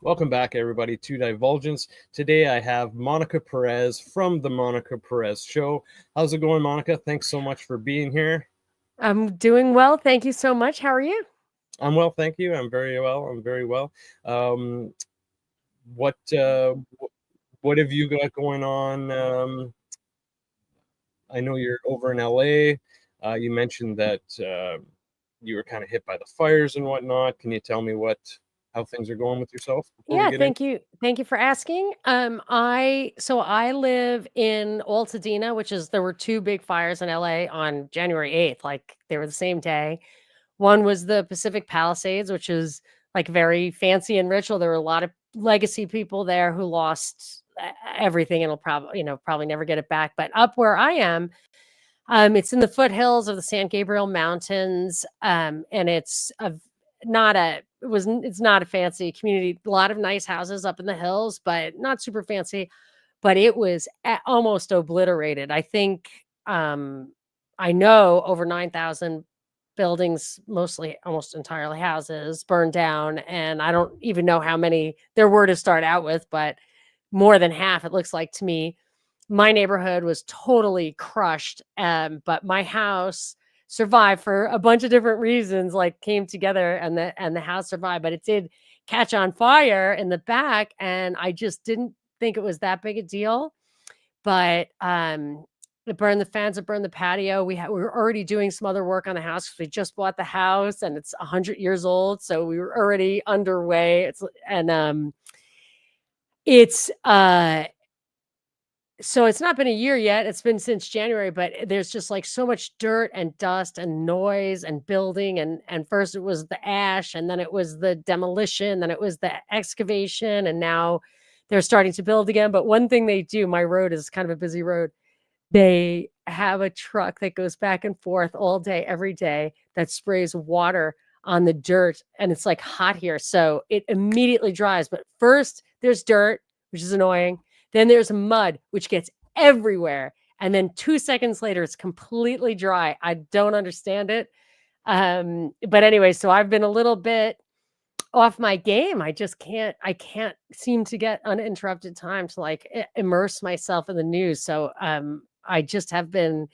Welcome back, everybody, to Divulgence. Today I have Monica Perez from the Monica Perez Show. How's it going, Monica? Thanks so much for being here. I'm doing well. Thank you so much. How are you? I'm well, thank you. I'm very well. Um, what uh, what have you got going on? I know you're over in LA. You mentioned that you were kind of hit by the fires and whatnot. Can you tell me how things are going with yourself before we Yeah, get in? thank you. Thank you for asking. I live in Altadena, there were two big fires in LA on January 8th. Like they were the same day. One was the Pacific Palisades, which is like very fancy and ritual. There were a lot of legacy people there who lost everything and will probably never get it back. But up where I am, it's in the foothills of the San Gabriel Mountains, and it's not a fancy community. A lot of nice houses up in the hills, but not super fancy. But it was almost obliterated. I think I know over 9,000 buildings, mostly almost entirely houses, burned down, and I don't even know how many there were to start out with, but more than half. It looks like to me my neighborhood was totally crushed, but my house survived for a bunch of different reasons, like came together and the house survived, but it did catch on fire in the back, and I just didn't think it was that big a deal. But it burned the fence, it burned the patio. We were already doing some other work on the house because we just bought the house and it's 100 years old, so we were already underway. It's So it's not been a year yet. It's been since January, but there's just like so much dirt and dust and noise and building. And first it was the ash, and then it was the demolition, then it was the excavation, and now they're starting to build again. But one thing they do, my road is kind of a busy road. They have a truck that goes back and forth all day, every day, that sprays water on the dirt, and it's like hot here. So it immediately dries. But first there's dirt, which is annoying. Then there's mud, which gets everywhere. And then 2 seconds later, it's completely dry. I don't understand it. But anyway, so I've been a little bit off my game. I can't seem to get uninterrupted time to like immerse myself in the news. So I just have been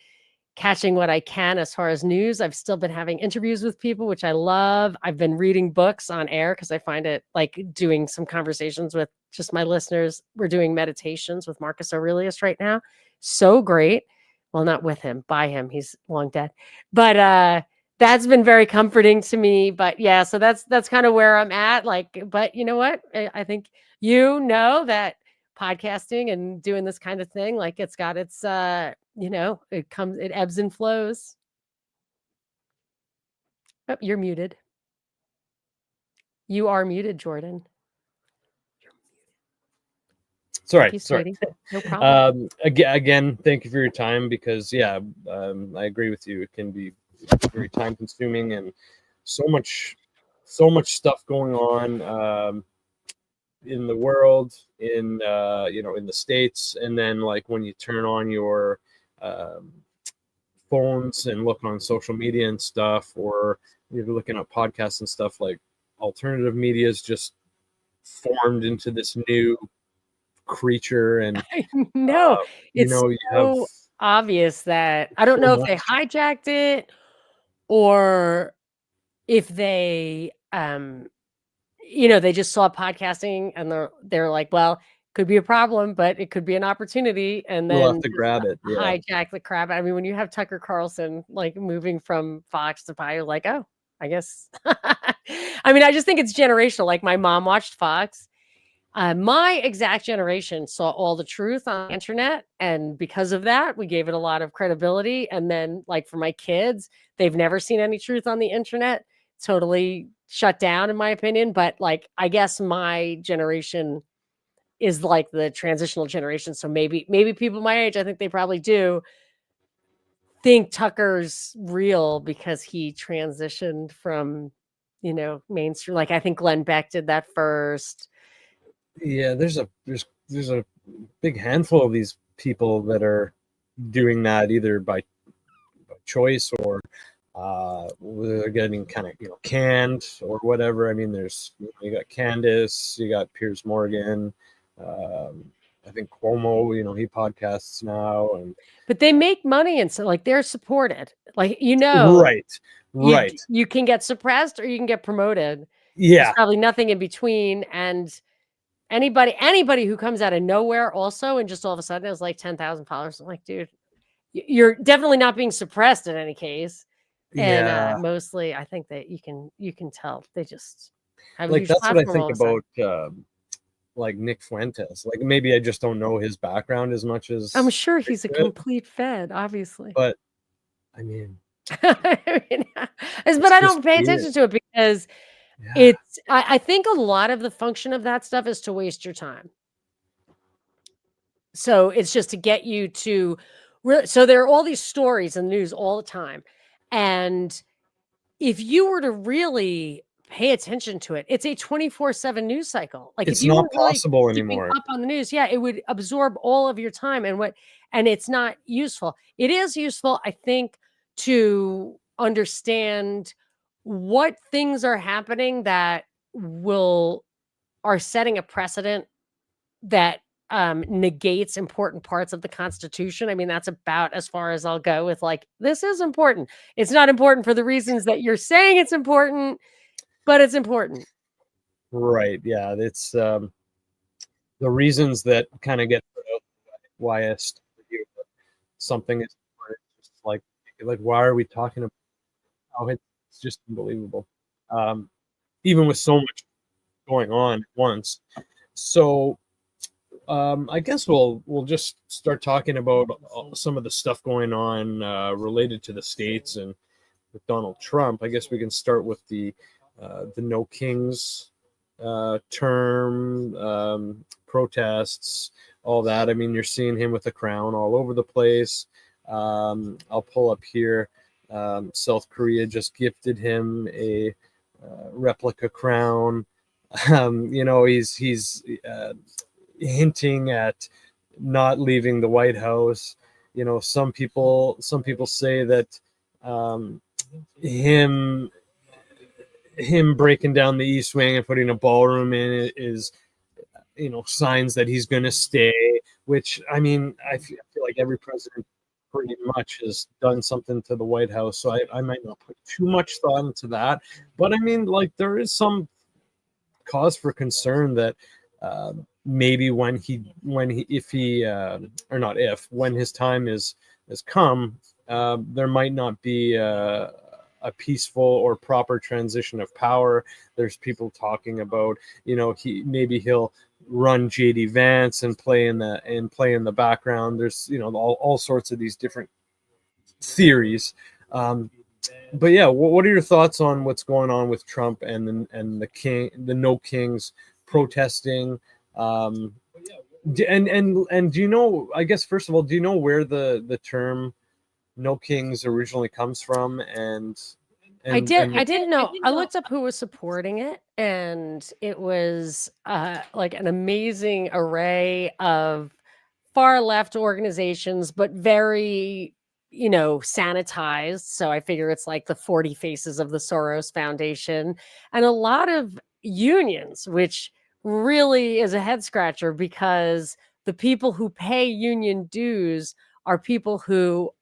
catching what I can as far as news. I've still been having interviews with people, which I love. I've been reading books on air because I find it like doing some conversations with just my listeners. We're doing meditations with Marcus Aurelius right now. So great. Well, not with him, by him. He's long dead. But that's been very comforting to me. But yeah, so that's kind of where I'm at. Like, but you know what? I think you know that podcasting and doing this kind of thing, like it's got its it ebbs and flows. Oh, you're muted. You are muted, Jordan. Sorry. Sweetie. No problem. Again, thank you for your time because, I agree with you. It can be very time consuming and so much stuff going on in the world, in the States. And then like when you turn on your phones and look on social media and stuff, or you're looking at podcasts and stuff, like alternative media is just formed into this new creature. And No, it's you have so obvious that I don't know if they hijacked it or if they they just saw podcasting and they're like, well, could be a problem, but it could be an opportunity, and we'll have then to grab it. Yeah. hijack the crap. I mean, when you have Tucker Carlson like moving from Fox to Pi, you're like, oh, I guess. I mean, I just think it's generational. Like my mom watched Fox. My exact generation saw all the truth on the internet, and because of that, we gave it a lot of credibility. And then, like for my kids, they've never seen any truth on the internet. Totally shut down, in my opinion. But like, I guess my generation is like the transitional generation. So maybe people my age, I think they probably do think Tucker's real because he transitioned from, mainstream. Like I think Glenn Beck did that first. Yeah, there's a big handful of these people that are doing that either by choice or they're getting kind of canned or whatever. I mean, there's you got Candace, you got Piers Morgan, I think Cuomo. He podcasts now, and But they make money, and so like they're supported. Like right, right, you can get suppressed or you can get promoted. There's yeah, probably nothing in between, and anybody who comes out of nowhere also and just all of a sudden has like 10,000 followers. I'm like, dude, you're definitely not being suppressed in any case. And yeah. mostly I think that you can tell they just have a Like huge that's what I platform think all of a sudden. about. Like Nick Fuentes. Like maybe I just don't know his background as much I'm as sure I he's a should, complete fed, obviously. but I mean, I mean, but it's I just don't pay weird. attention to it because Yeah, I think a lot of the function of that stuff is to waste your time. So it's just to get you to so there are all these stories in the news all the time. And if you were to really pay attention to it, it's a 24/7 news cycle. Like if it's you not were really possible keeping anymore. up on the news, yeah, it would absorb all of your time and it's not useful. It is useful, I think, to understand what things are happening that will are setting a precedent that negates important parts of the Constitution. I mean, that's about as far as I'll go with like, this is important. It's not important for the reasons that you're saying it's important, but it's important. Right. Yeah. It's the reasons that kind of get put out why I study something is important. It's just like why are we talking about how it's just unbelievable. Um, Even with so much going on at once. So I guess we'll just start talking about some of the stuff going on related to the states and with Donald Trump. I guess we can start with the No Kings term, protests, all that. I mean, you're seeing him with a crown all over the place. I'll pull up here. South Korea just gifted him a replica crown. He's hinting at not leaving the White House. Some people say that um, him him breaking down the East Wing and putting a ballroom in it is signs that he's going to stay. Which I mean, I feel like every president pretty much has done something to the White House, so I might not put too much thought into that. But I mean, like there is some cause for concern that maybe if he or not if when his time has come, there might not be a peaceful or proper transition of power. There's people talking about he'll run JD Vance and play in the background. There's all sorts of these different theories. But yeah, what are your thoughts on what's going on with Trump and the No Kings protesting? And do you know? I guess first of all, do you know where the term No Kings originally comes from? I And did. I didn't know. I looked up who was supporting it, and it was like an amazing array of far left organizations, but very, sanitized. So I figure it's like the 40 Faces of the Soros Foundation and a lot of unions, which really is a head scratcher because the people who pay union dues are people who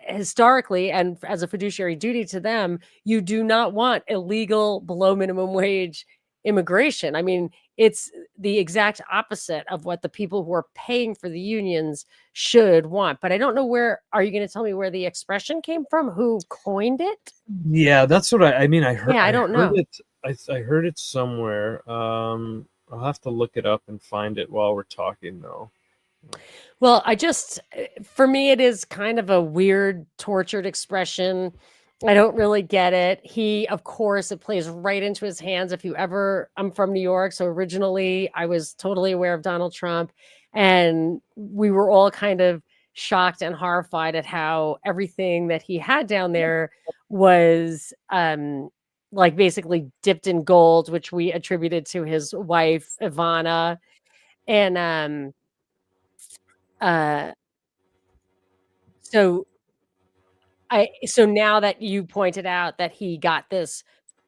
historically and as a fiduciary duty to them, you do not want illegal below minimum wage immigration. I mean, it's the exact opposite of what the people who are paying for the unions should want. But I don't know are you going to tell me where the expression came from? Who coined it? yeah, that's what I mean. I heard Yeah, I I don't heard know. it. I heard it somewhere. I'll have to look it up and find it while we're talking though. Well, for me, it is kind of a weird, tortured expression. I don't really get it. Of course, it plays right into his hands. I'm from New York. So originally I was totally aware of Donald Trump, and we were all kind of shocked and horrified at how everything that he had down there was, like basically dipped in gold, which we attributed to his wife, Ivana. And, uh, so So now that you pointed out that he got this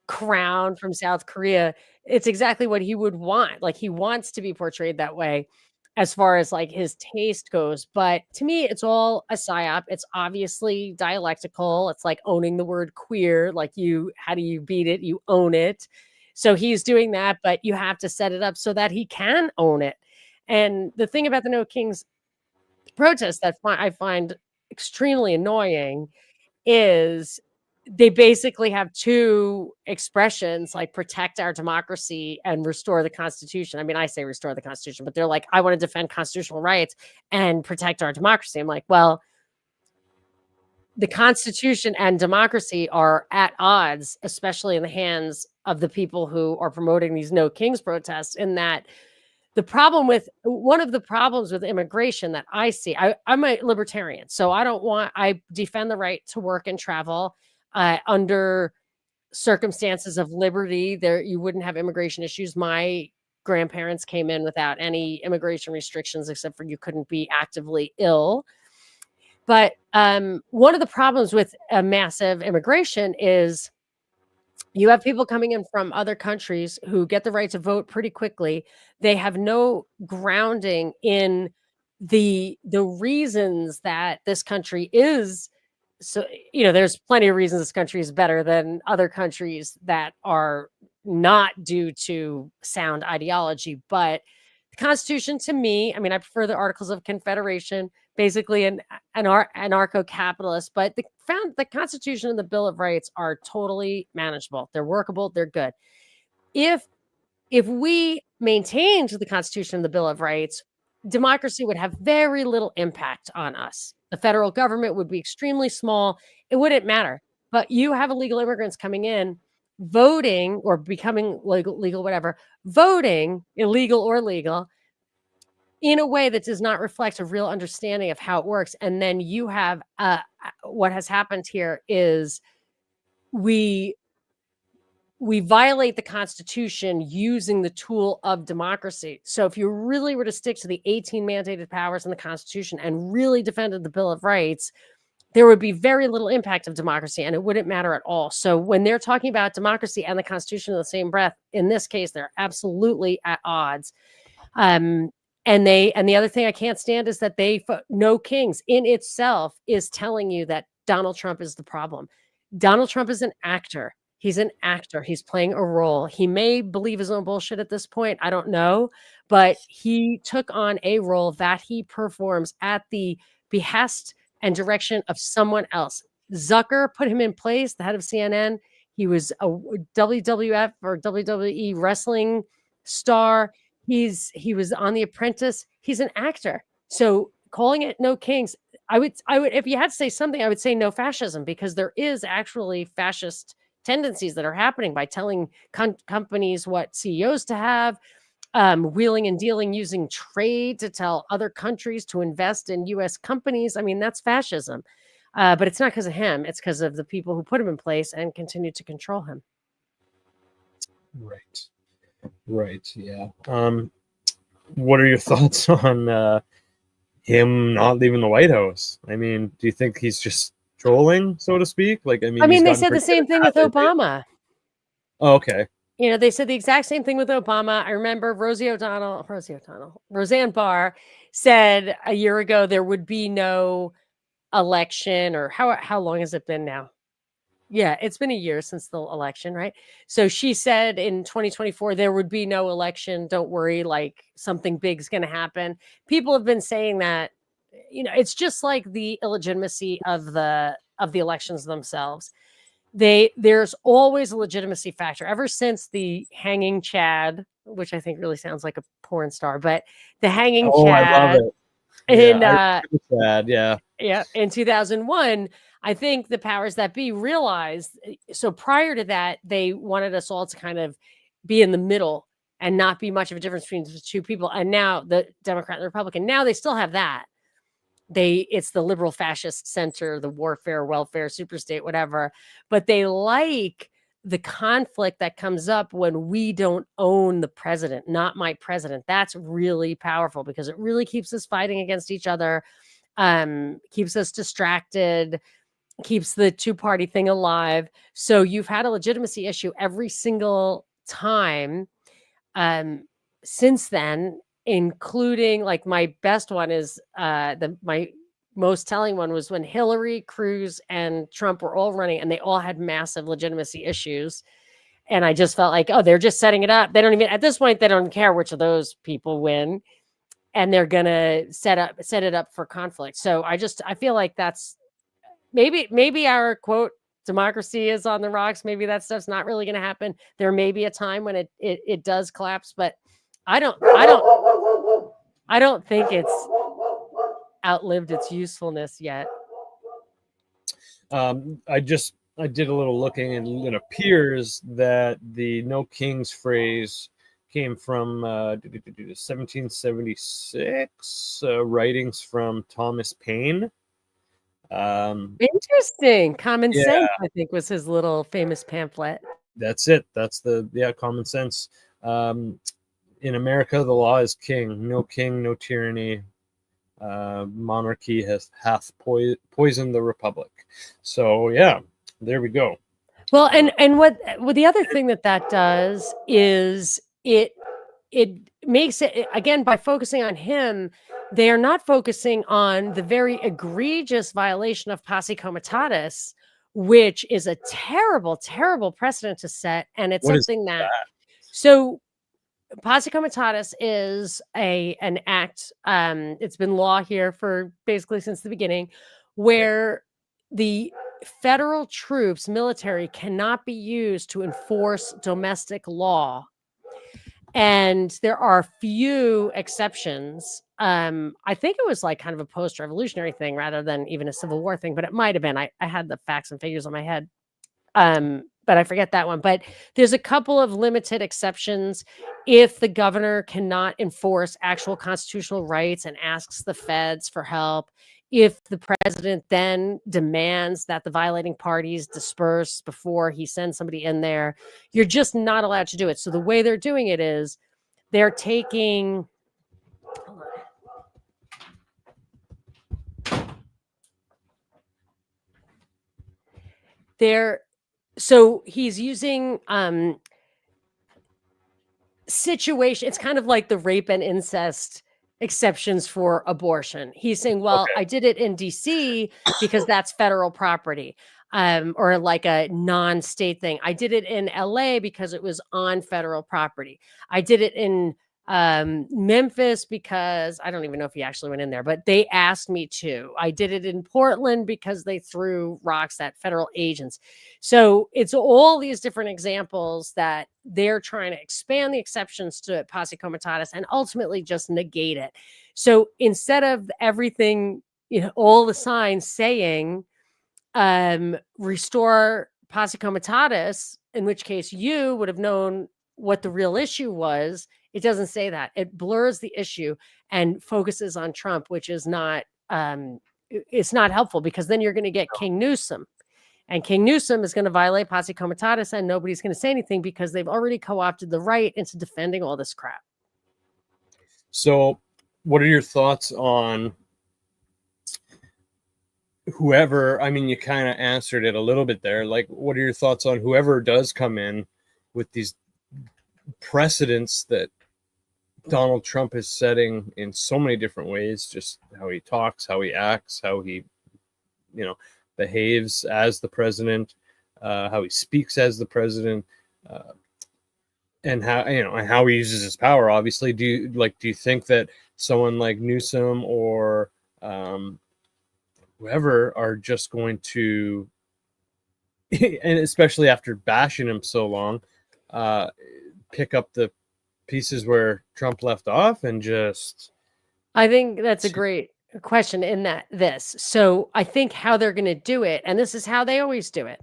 crown from South Korea, it's exactly what he would want. Like, he wants to be portrayed that way as far as, like, his taste goes, but to me, it's all a psyop. It's obviously dialectical. It's like owning the word queer, like, how do you beat it? You own it. So he's doing that, but you have to set it up so that he can own it. And the thing about the No Kings protest that I find extremely annoying is they basically have two expressions, like protect our democracy and restore the Constitution. I mean, I say restore the Constitution, but they're like, I want to defend constitutional rights and protect our democracy. I'm like, well, the Constitution and democracy are at odds, especially in the hands of the people who are promoting these No Kings protests, in that one of the problems with immigration that I see, I'm a libertarian, so I defend the right to work and travel under circumstances of liberty. There, you wouldn't have immigration issues. My grandparents came in without any immigration restrictions, except for you couldn't be actively ill. But one of the problems with a massive immigration is you have people coming in from other countries who get the right to vote pretty quickly. They have no grounding in the reasons that this country is. So, there's plenty of reasons this country is better than other countries that are not due to sound ideology. But the Constitution, to me, I mean, I prefer the Articles of Confederation, basically an anarcho-capitalist, but the Constitution and the Bill of Rights are totally manageable. They're workable. They're good. If we maintained the Constitution and the Bill of Rights, democracy would have very little impact on us. The federal government would be extremely small. It wouldn't matter. But you have illegal immigrants coming in, voting or becoming legal, whatever, voting, illegal or legal, in a way that does not reflect a real understanding of how it works. And then you have what has happened here is we violate the Constitution using the tool of democracy. So if you really were to stick to the 18 mandated powers in the Constitution and really defended the Bill of Rights, there would be very little impact of democracy and it wouldn't matter at all. So when they're talking about democracy and the Constitution in the same breath, in this case, they're absolutely at odds. And the other thing I can't stand is that No Kings in itself is telling you that Donald Trump is the problem. Donald Trump is an actor. He's an actor. He's playing a role. He may believe his own bullshit at this point. I don't know. But he took on a role that he performs at the behest and direction of someone else. Zucker put him in place, the head of CNN. He was a WWF or WWE wrestling star. He was on The Apprentice. He's an actor. So calling it No Kings, I would, if you had to say something, I would say no fascism, because there is actually fascist tendencies that are happening by telling companies what CEOs to have, wheeling and dealing, using trade to tell other countries to invest in U.S. companies. I mean, that's fascism. But it's not because of him. It's because of the people who put him in place and continue to control him. Right. Yeah. What are your thoughts on him not leaving the White House? I mean, do you think he's just trolling, so to speak? Like, I mean, they said the same thing with Obama. Oh, okay. They said the exact same thing with Obama. I remember Roseanne Barr said a year ago there would be no election, or how long has it been now? Yeah, it's been a year since the election, right? So she said in 2024 there would be no election. Don't worry, like something big's going to happen. People have been saying that. It's just like the illegitimacy of the elections themselves. There's always a legitimacy factor ever since the hanging Chad, which I think really sounds like a porn star, but the hanging Chad. I love it. In 2001, I think the powers that be realized. So prior to that, they wanted us all to kind of be in the middle and not be much of a difference between the two people. And now the Democrat and the Republican, now they still have that. It's the liberal fascist center, the warfare, welfare, superstate, whatever. But they like the conflict that comes up when we don't own the president, not my president. That's really powerful because it really keeps us fighting against each other, keeps us distracted. keeps the two-party thing alive. So you've had a legitimacy issue every single time since then, including like my best one is my most telling one was when Hillary, Cruz, and Trump were all running, and they all had massive legitimacy issues. And I just felt like, oh, they're just setting it up. They don't even, at this point, they don't care which of those people win, and they're gonna set it up for conflict. So I feel like that's maybe our quote democracy is on the rocks. Maybe that stuff's not really going to happen. There may be a time when it does collapse, but I don't think it's outlived its usefulness yet. I did a little looking, and it appears that the "no kings" phrase came from 1776 writings from Thomas Paine. Interesting. Common Sense, I think, was his little famous pamphlet. That's it. That's Common Sense. In America, the law is king, no tyranny. Monarchy hath poisoned the republic. So yeah, there we go. Well, and what the other thing that does is it makes it, again, by focusing on him, they are not focusing on the very egregious violation of posse comitatus, which is a terrible, terrible precedent to set. And it's something that so posse comitatus is an act. It's been law here for basically since the beginning, where the federal troops, military, cannot be used to enforce domestic law. And there are few exceptions. I think it was like kind of a post-revolutionary thing rather than even a Civil War thing, but it might have been. I had the facts and figures on my head. But I forget that one. But there's a couple of limited exceptions. If the governor cannot enforce actual constitutional rights and asks the feds for help, if the president then demands that the violating parties disperse before he sends somebody in there, you're just not allowed to do it. So the way they're doing it is they're taking... So he's using situation. It's kind of like the rape and incest exceptions for abortion. He's saying, well, I did it in DC because that's federal property, or like a non-state thing. I did it in LA because it was on federal property. I did it in Memphis because I don't even know if he actually went in there, but they asked me to. I did it in Portland because they threw rocks at federal agents. So it's all these different examples that they're trying to expand the exceptions to posse comitatus and ultimately just negate it. So instead of everything, all the signs saying restore posse comitatus, in which case you would have known what the real issue was, it doesn't say that. It blurs the issue and focuses on Trump, which is not, it's not helpful, because then you're going to get King Newsom. And King Newsom is going to violate posse comitatus, and nobody's going to say anything because they've already co-opted the right into defending all this crap. So what are your thoughts on whoever, I mean, you kind of answered it a little bit there. Like, what are your thoughts on whoever does come in with these precedents that Donald Trump is setting in so many different ways, just how he talks, how he acts, how he, behaves as the president, how he speaks as the president, and how, and how he uses his power, obviously. Do you think that someone like Newsom or whoever are just going to, and especially after bashing him so long, pick up the pieces where Trump left off and just... I think that's a great question in that this. So I think how they're going to do it, and this is how they always do it.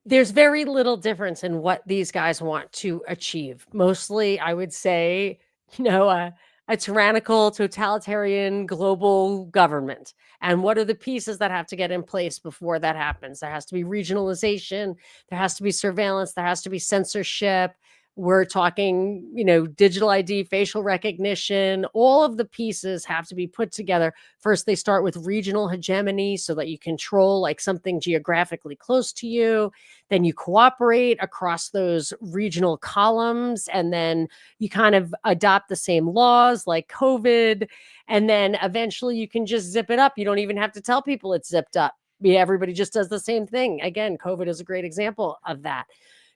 There's very little difference in what these guys want to achieve. Mostly, I would say, a tyrannical, totalitarian global government. And what are the pieces that have to get in place before that happens? There has to be regionalization. There has to be surveillance. There has to be censorship. We're talking, digital ID, facial recognition, all of the pieces have to be put together. First, they start with regional hegemony so that you control like something geographically close to you. Then you cooperate across those regional columns, and then you kind of adopt the same laws like COVID. And then eventually you can just zip it up. You don't even have to tell people it's zipped up. Everybody just does the same thing. Again, COVID is a great example of that.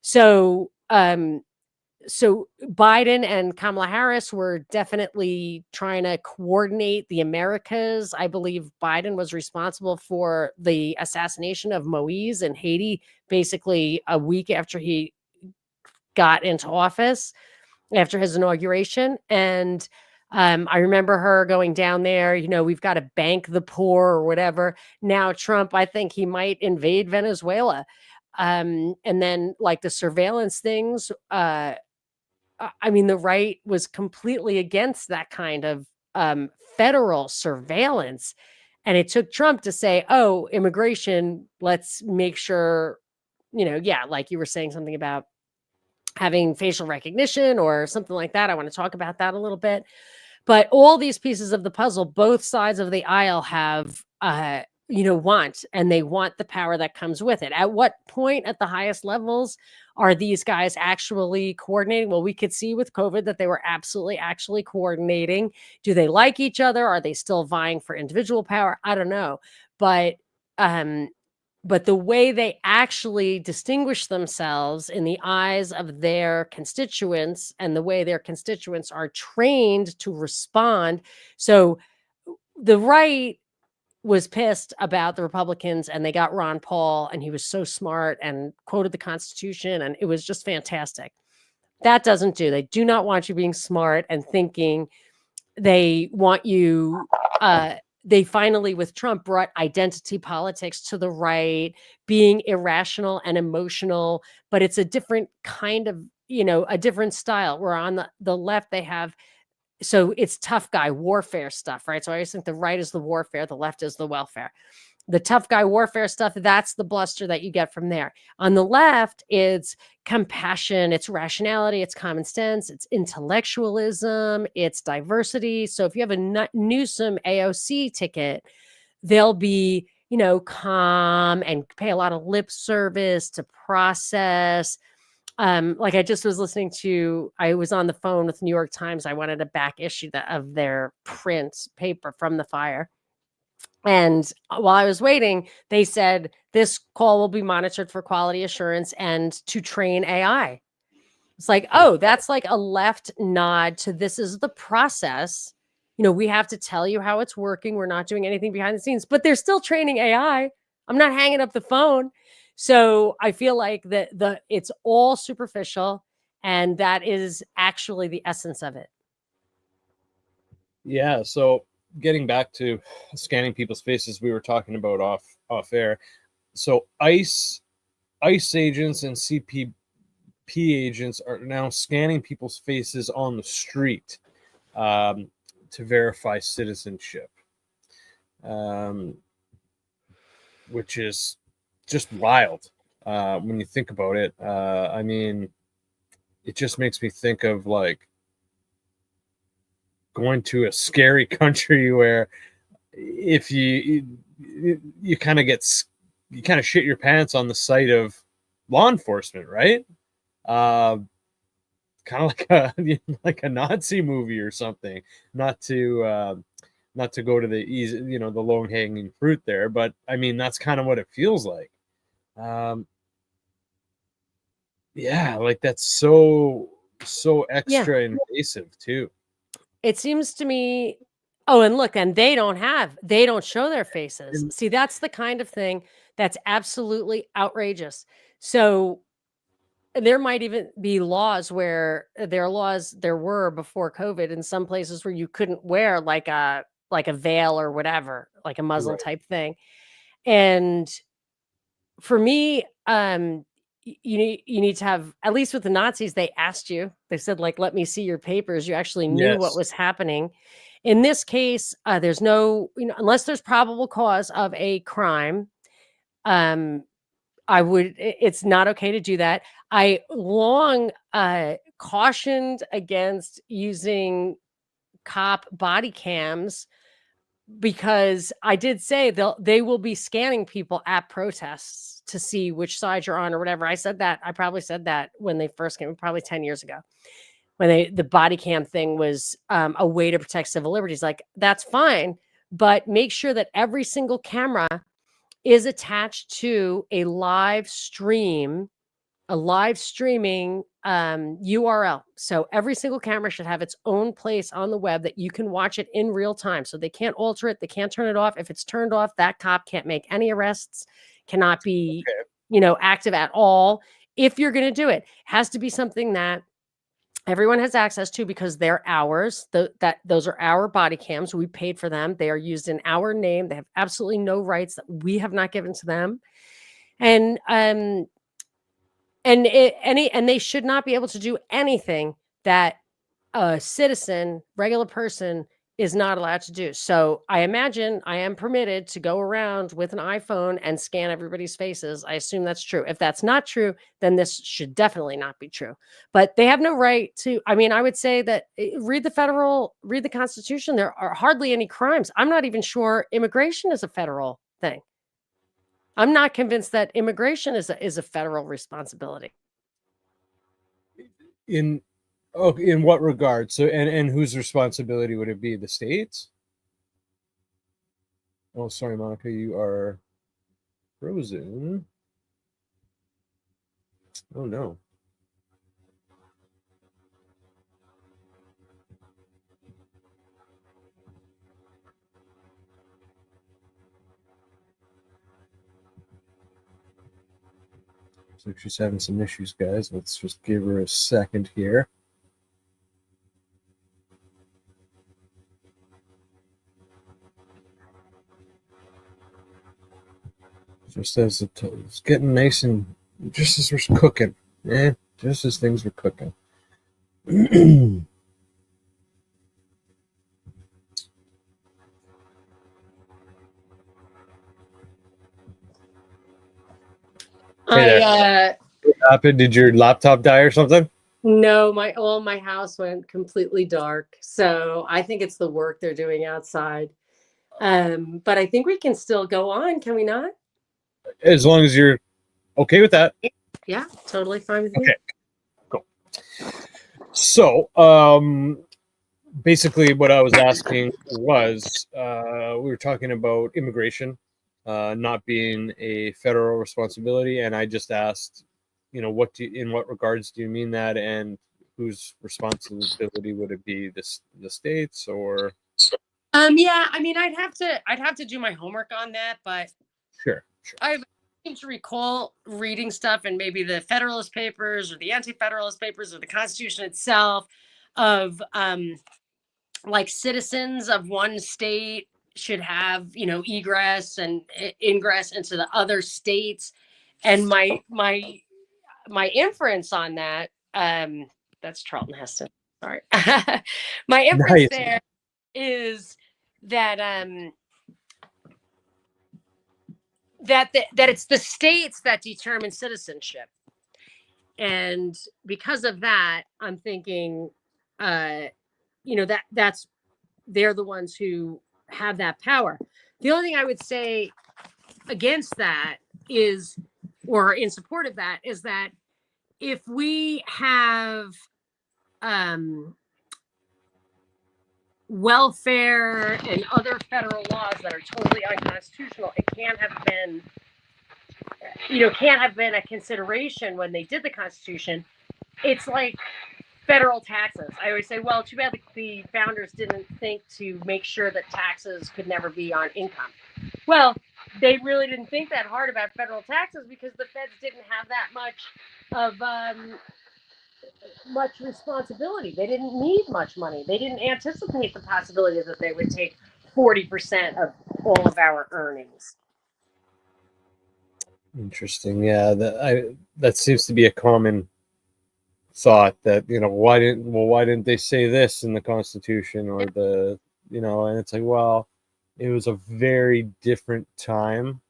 So Biden and Kamala Harris were definitely trying to coordinate the Americas. I believe Biden was responsible for the assassination of Moise in Haiti, basically a week after he got into office, after his inauguration. And I remember her going down there, we've got to bank the poor or whatever. Now Trump, I think he might invade Venezuela. And then like the surveillance things, the right was completely against that kind of federal surveillance. And it took Trump to say, oh, immigration, let's make sure, like you were saying something about having facial recognition or something like that. I want to talk about that a little bit. But all these pieces of the puzzle, both sides of the aisle have, want, and they want the power that comes with it. At what point at the highest levels are these guys actually coordinating? Well, we could see with COVID that they were actually coordinating. Do they like each other? Are they still vying for individual power? I don't know. But the way they actually distinguish themselves in the eyes of their constituents and the way their constituents are trained to respond. So the right was pissed about the Republicans, and they got Ron Paul, and he was so smart and quoted the Constitution, and it was just fantastic. That doesn't do. They do not want you being smart and thinking. They want you, they finally, with Trump, brought identity politics to the right, being irrational and emotional, but it's a different kind of, a different style. Where on the left, they have, so it's tough guy warfare stuff, right? So I always think the right is the warfare, the left is the welfare. The tough guy warfare stuff, that's the bluster that you get from there. On the left, it's compassion, it's rationality, it's common sense, it's intellectualism, it's diversity. So if you have a Newsom AOC ticket, they'll be, calm and pay a lot of lip service to process. Like I just was listening to, I was on the phone with New York Times. I wanted a back issue of their print paper from the fire. And while I was waiting, they said this call will be monitored for quality assurance and to train AI. It's like, oh, that's like a left nod to this is the process. We have to tell you how it's working. We're not doing anything behind the scenes, but they're still training AI. I'm not hanging up the phone. So I feel like it's all superficial, and that is actually the essence of it. Yeah. So getting back to scanning people's faces, we were talking about off air. So ICE agents and CPP agents are now scanning people's faces on the street to verify citizenship, which is just wild when you think about it. It just makes me think of like going to a scary country where if you kind of shit your pants on the sight of law enforcement, right? Kind of like a Nazi movie or something. Not to go to the easy, the low hanging fruit there, but that's kind of what it feels like. Yeah, like that's so extra invasive too. It seems to me. Oh, and look, and they don't show their faces. See, that's the kind of thing that's absolutely outrageous. So there might even be laws where there were before COVID in some places where you couldn't wear like a veil or whatever, like a Muslim type thing. And for me, you need to have, at least with the Nazis, they asked you, they said like, let me see your papers. You actually knew what was happening. In this case, there's no, unless there's probable cause of a crime, it's not okay to do that. I long cautioned against using cop body cams, because I did say they will be scanning people at protests to see which side you're on or whatever. I said that. I probably said that when they first came, probably 10 years ago, when the body cam thing was a way to protect civil liberties. Like, that's fine, but make sure that every single camera is attached to a live streaming URL. So every single camera should have its own place on the web that you can watch it in real time. So they can't alter it. They can't turn it off. If it's turned off, that cop can't make any arrests, cannot be, active at all. If you're going to do it, it has to be something that everyone has access to, because they're ours. Those are our body cams. We paid for them. They are used in our name. They have absolutely no rights that we have not given to them. And they should not be able to do anything that a citizen, regular person, is not allowed to do. So I imagine I am permitted to go around with an iPhone and scan everybody's faces. I assume that's true. If that's not true, then this should definitely not be true. But they have no right to. I mean, I would say that read the Constitution. There are hardly any crimes. I'm not even sure immigration is a federal thing. I'm not convinced that immigration is a federal responsibility. In what regard? So, and whose responsibility would it be? The states? Oh, sorry, Monica, you are frozen. Oh no. So she's having some issues, guys. Let's just give her a second here. Just as it's getting nice and just as we're cooking. Just as things were cooking. What happened? Did your laptop die or something? No, my house went completely dark. So I think it's the work they're doing outside. But I think we can still go on, can we not? As long as you're okay with that. Yeah, totally fine with me. Okay, cool. So, basically what I was asking was, we were talking about immigration not being a federal responsibility, and I just asked, in what regards do you mean that, and whose responsibility would it be? The states or? Yeah, I mean, I'd have to do my homework on that, but Sure. I seem to recall reading stuff in maybe the Federalist Papers or the Anti-Federalist Papers or the Constitution itself of like citizens of one state should have, egress and ingress into the other states. And my inference on that, that's Charlton Heston. Sorry. My inference there is that that it's the states that determine citizenship. And because of that, I'm thinking, that's they're the ones who have that power. The only thing I would say against that is, or in support of that, is that if we have welfare and other federal laws that are totally unconstitutional, it can't have been a consideration when they did the Constitution. It's like federal taxes. I always say, well, too bad the founders didn't think to make sure that taxes could never be on income. Well, they really didn't think that hard about federal taxes because the feds didn't have that much responsibility. They didn't need much money. They didn't anticipate the possibility that they would take 40% of all of our earnings. Interesting. Yeah, that seems to be a common thought, that why didn't they say this in the Constitution or the and it's like, well, it was a very different time.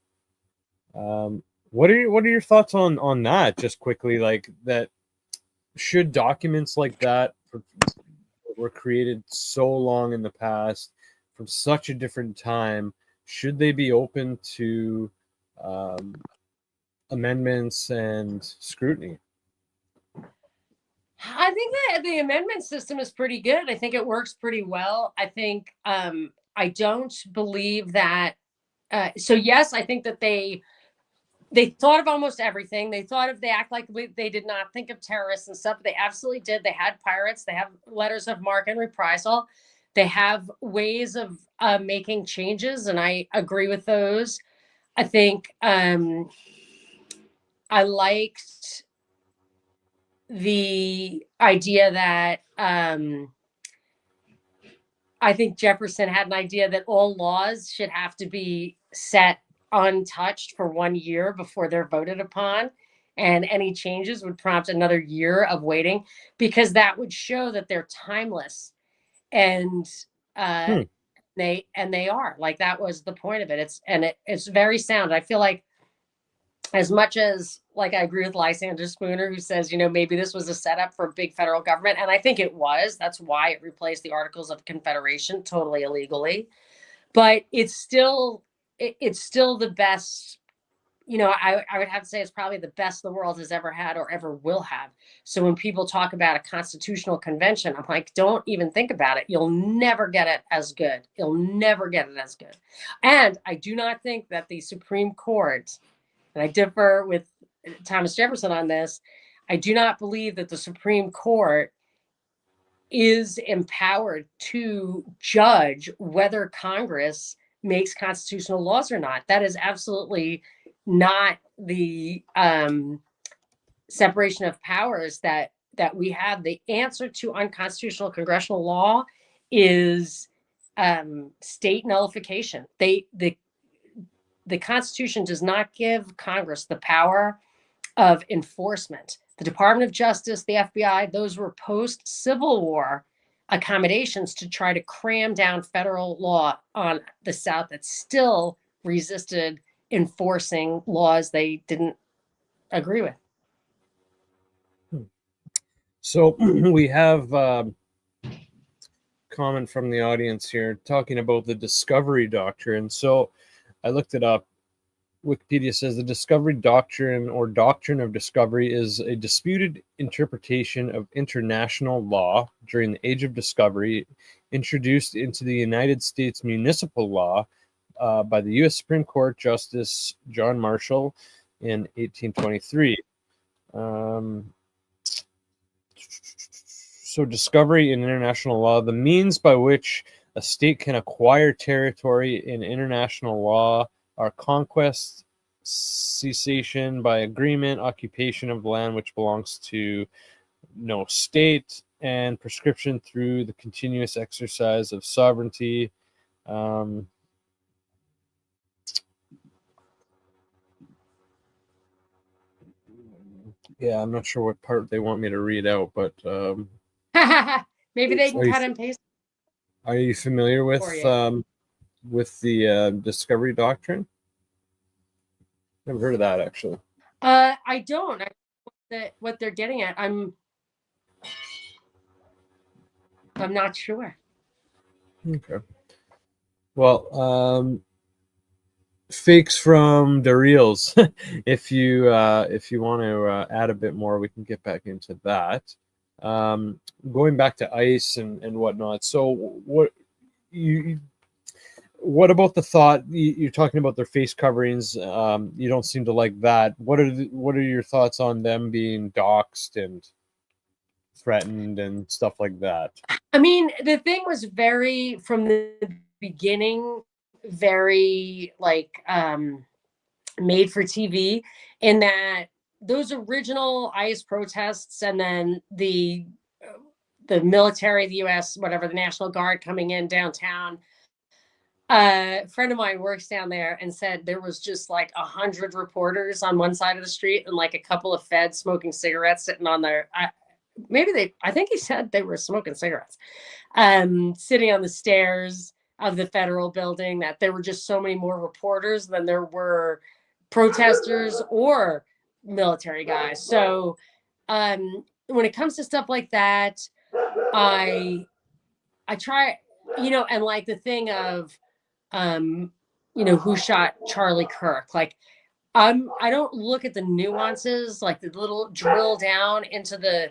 What are your thoughts on that, just quickly, like that? should documents like that were created so long in the past from such a different time, should they be open to amendments and scrutiny? I think that the amendment system is pretty good. I think it works pretty well. I think I don't believe that. So yes, I think that they thought of almost everything. They thought of, they act like they did not think of terrorists and stuff. They absolutely did. They had pirates. They have letters of marque and reprisal. They have ways of making changes, and I agree with those. I think I liked the idea that I think Jefferson had an idea that all laws should have to be set untouched for 1 year before they're voted upon. And any changes would prompt another year of waiting, because that would show that they're timeless. And they are, like, that was the point of it. It's very sound. I feel like, as much as, like, I agree with Lysander Spooner, who says, maybe this was a setup for big federal government. And I think it was. That's why it replaced the Articles of Confederation totally illegally. But it's still the best. I would have to say it's probably the best the world has ever had or ever will have. So when people talk about a constitutional convention, I'm like, don't even think about it. You'll never get it as good. You'll never get it as good. And I do not think that the Supreme Court, and I differ with Thomas Jefferson on this, I do not believe that the Supreme Court is empowered to judge whether Congress makes constitutional laws or not. That is absolutely not the separation of powers that we have. The answer to unconstitutional congressional law is state nullification. The Constitution does not give Congress the power of enforcement. The Department of Justice, the FBI, those were post-Civil War accommodations to try to cram down federal law on the South that still resisted enforcing laws they didn't agree with. So we have comment from the audience here talking about the discovery doctrine. So I looked it up. Wikipedia says the discovery doctrine, or doctrine of discovery, is a disputed interpretation of international law during the Age of Discovery, introduced into the United States municipal law by the U.S. Supreme Court Justice John Marshall in 1823. So discovery in international law, the means by which a state can acquire territory in international law, are conquest, cessation by agreement, occupation of land which belongs to no state, and prescription through the continuous exercise of sovereignty. Yeah, I'm not sure what part they want me to read out, but maybe they can cut and paste. Are you familiar with the discovery doctrine? Never heard of that, actually. I don't. What they're getting at, I'm not sure. Okay. Well, fakes from the reels. if you want to add a bit more, we can get back into that. Going back to ICE and whatnot. So what about the thought you're talking about their face coverings? You don't seem to like that. What are your thoughts on them being doxxed and threatened and stuff like that? I mean, the thing was from the beginning, very made for TV, in that those original ICE protests, and then the military, the U.S., whatever, the National Guard coming in downtown. A friend of mine works down there and said there was just 100 reporters on one side of the street and a couple of feds smoking cigarettes sitting on their. I think he said they were smoking cigarettes, sitting on the stairs of the federal building, that there were just so many more reporters than there were protesters or military guys. So when it comes to stuff like that, I try, and like the thing of, who shot Charlie Kirk? Like, I don't look at the nuances, like the little drill down into the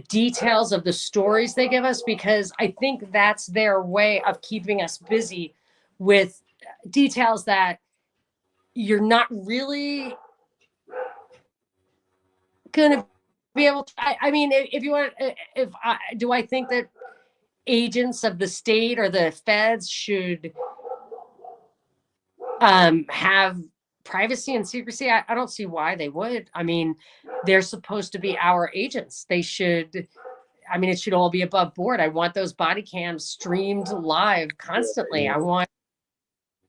details of the stories they give us, because I think that's their way of keeping us busy with details that you're not really going to be able to. I mean, if you want, do I think that agents of the state or the feds should have privacy and secrecy? I don't see why they would. I mean, they're supposed to be our agents. They should. I mean, it should all be above board. I want those body cams streamed live constantly. I want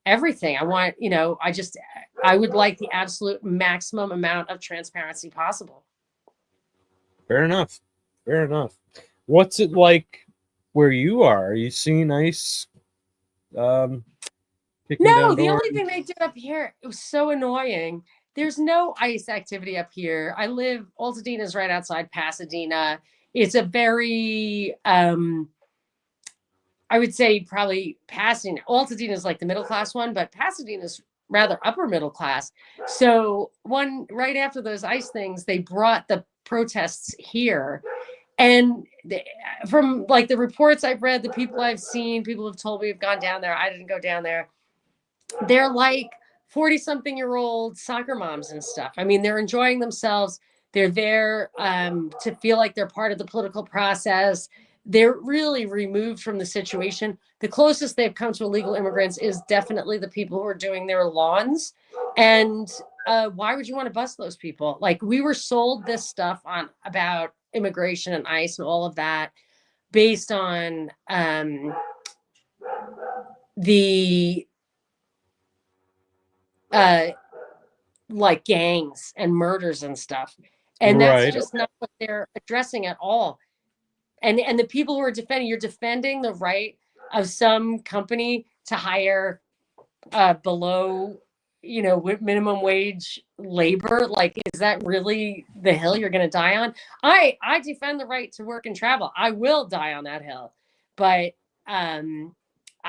everything. I want, I would like the absolute maximum amount of transparency possible. Fair enough. Fair enough. What's it like where you are? Are you seeing ICE? No, the only thing they did up here, it was so annoying. There's no ICE activity up here. Altadena is right outside Pasadena. It's a very, I would say probably Pasadena. Altadena is like the middle class one, but Pasadena is rather upper middle class. So right after those ICE things, they brought the protests here. And from like the reports I've read, the people I've seen, people have told me have gone down there. I didn't go down there. They're like 40-something-year-old soccer moms and stuff. I mean, they're enjoying themselves. They're there to feel like they're part of the political process. They're really removed from the situation. The closest they've come to illegal immigrants is definitely the people who are doing their lawns. And why would you want to bust those people? Like, we were sold this stuff about immigration and ICE and all of that based on the like gangs and murders and stuff. And that's just not what they're addressing at all. And the people who are you're defending the right of some company to hire below, minimum wage labor. Like, is that really the hill you're going to die on? I defend the right to work and travel. I will die on that hill. But I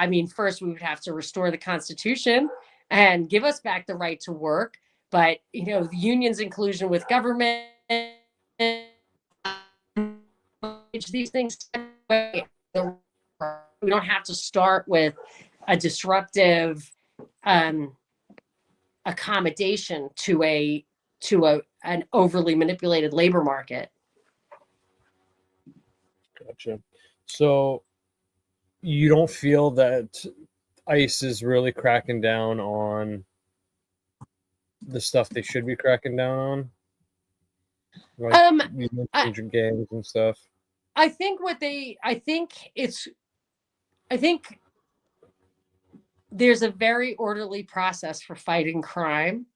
mean, first we would have to restore the Constitution and give us back the right to work. But, the union's inclusion with government, these things, we don't have to start with a disruptive accommodation to an overly manipulated labor market. Gotcha. So you don't feel that ICE is really cracking down on the stuff they should be cracking down on? Like you mentioned gangs and stuff. I think there's a very orderly process for fighting crime.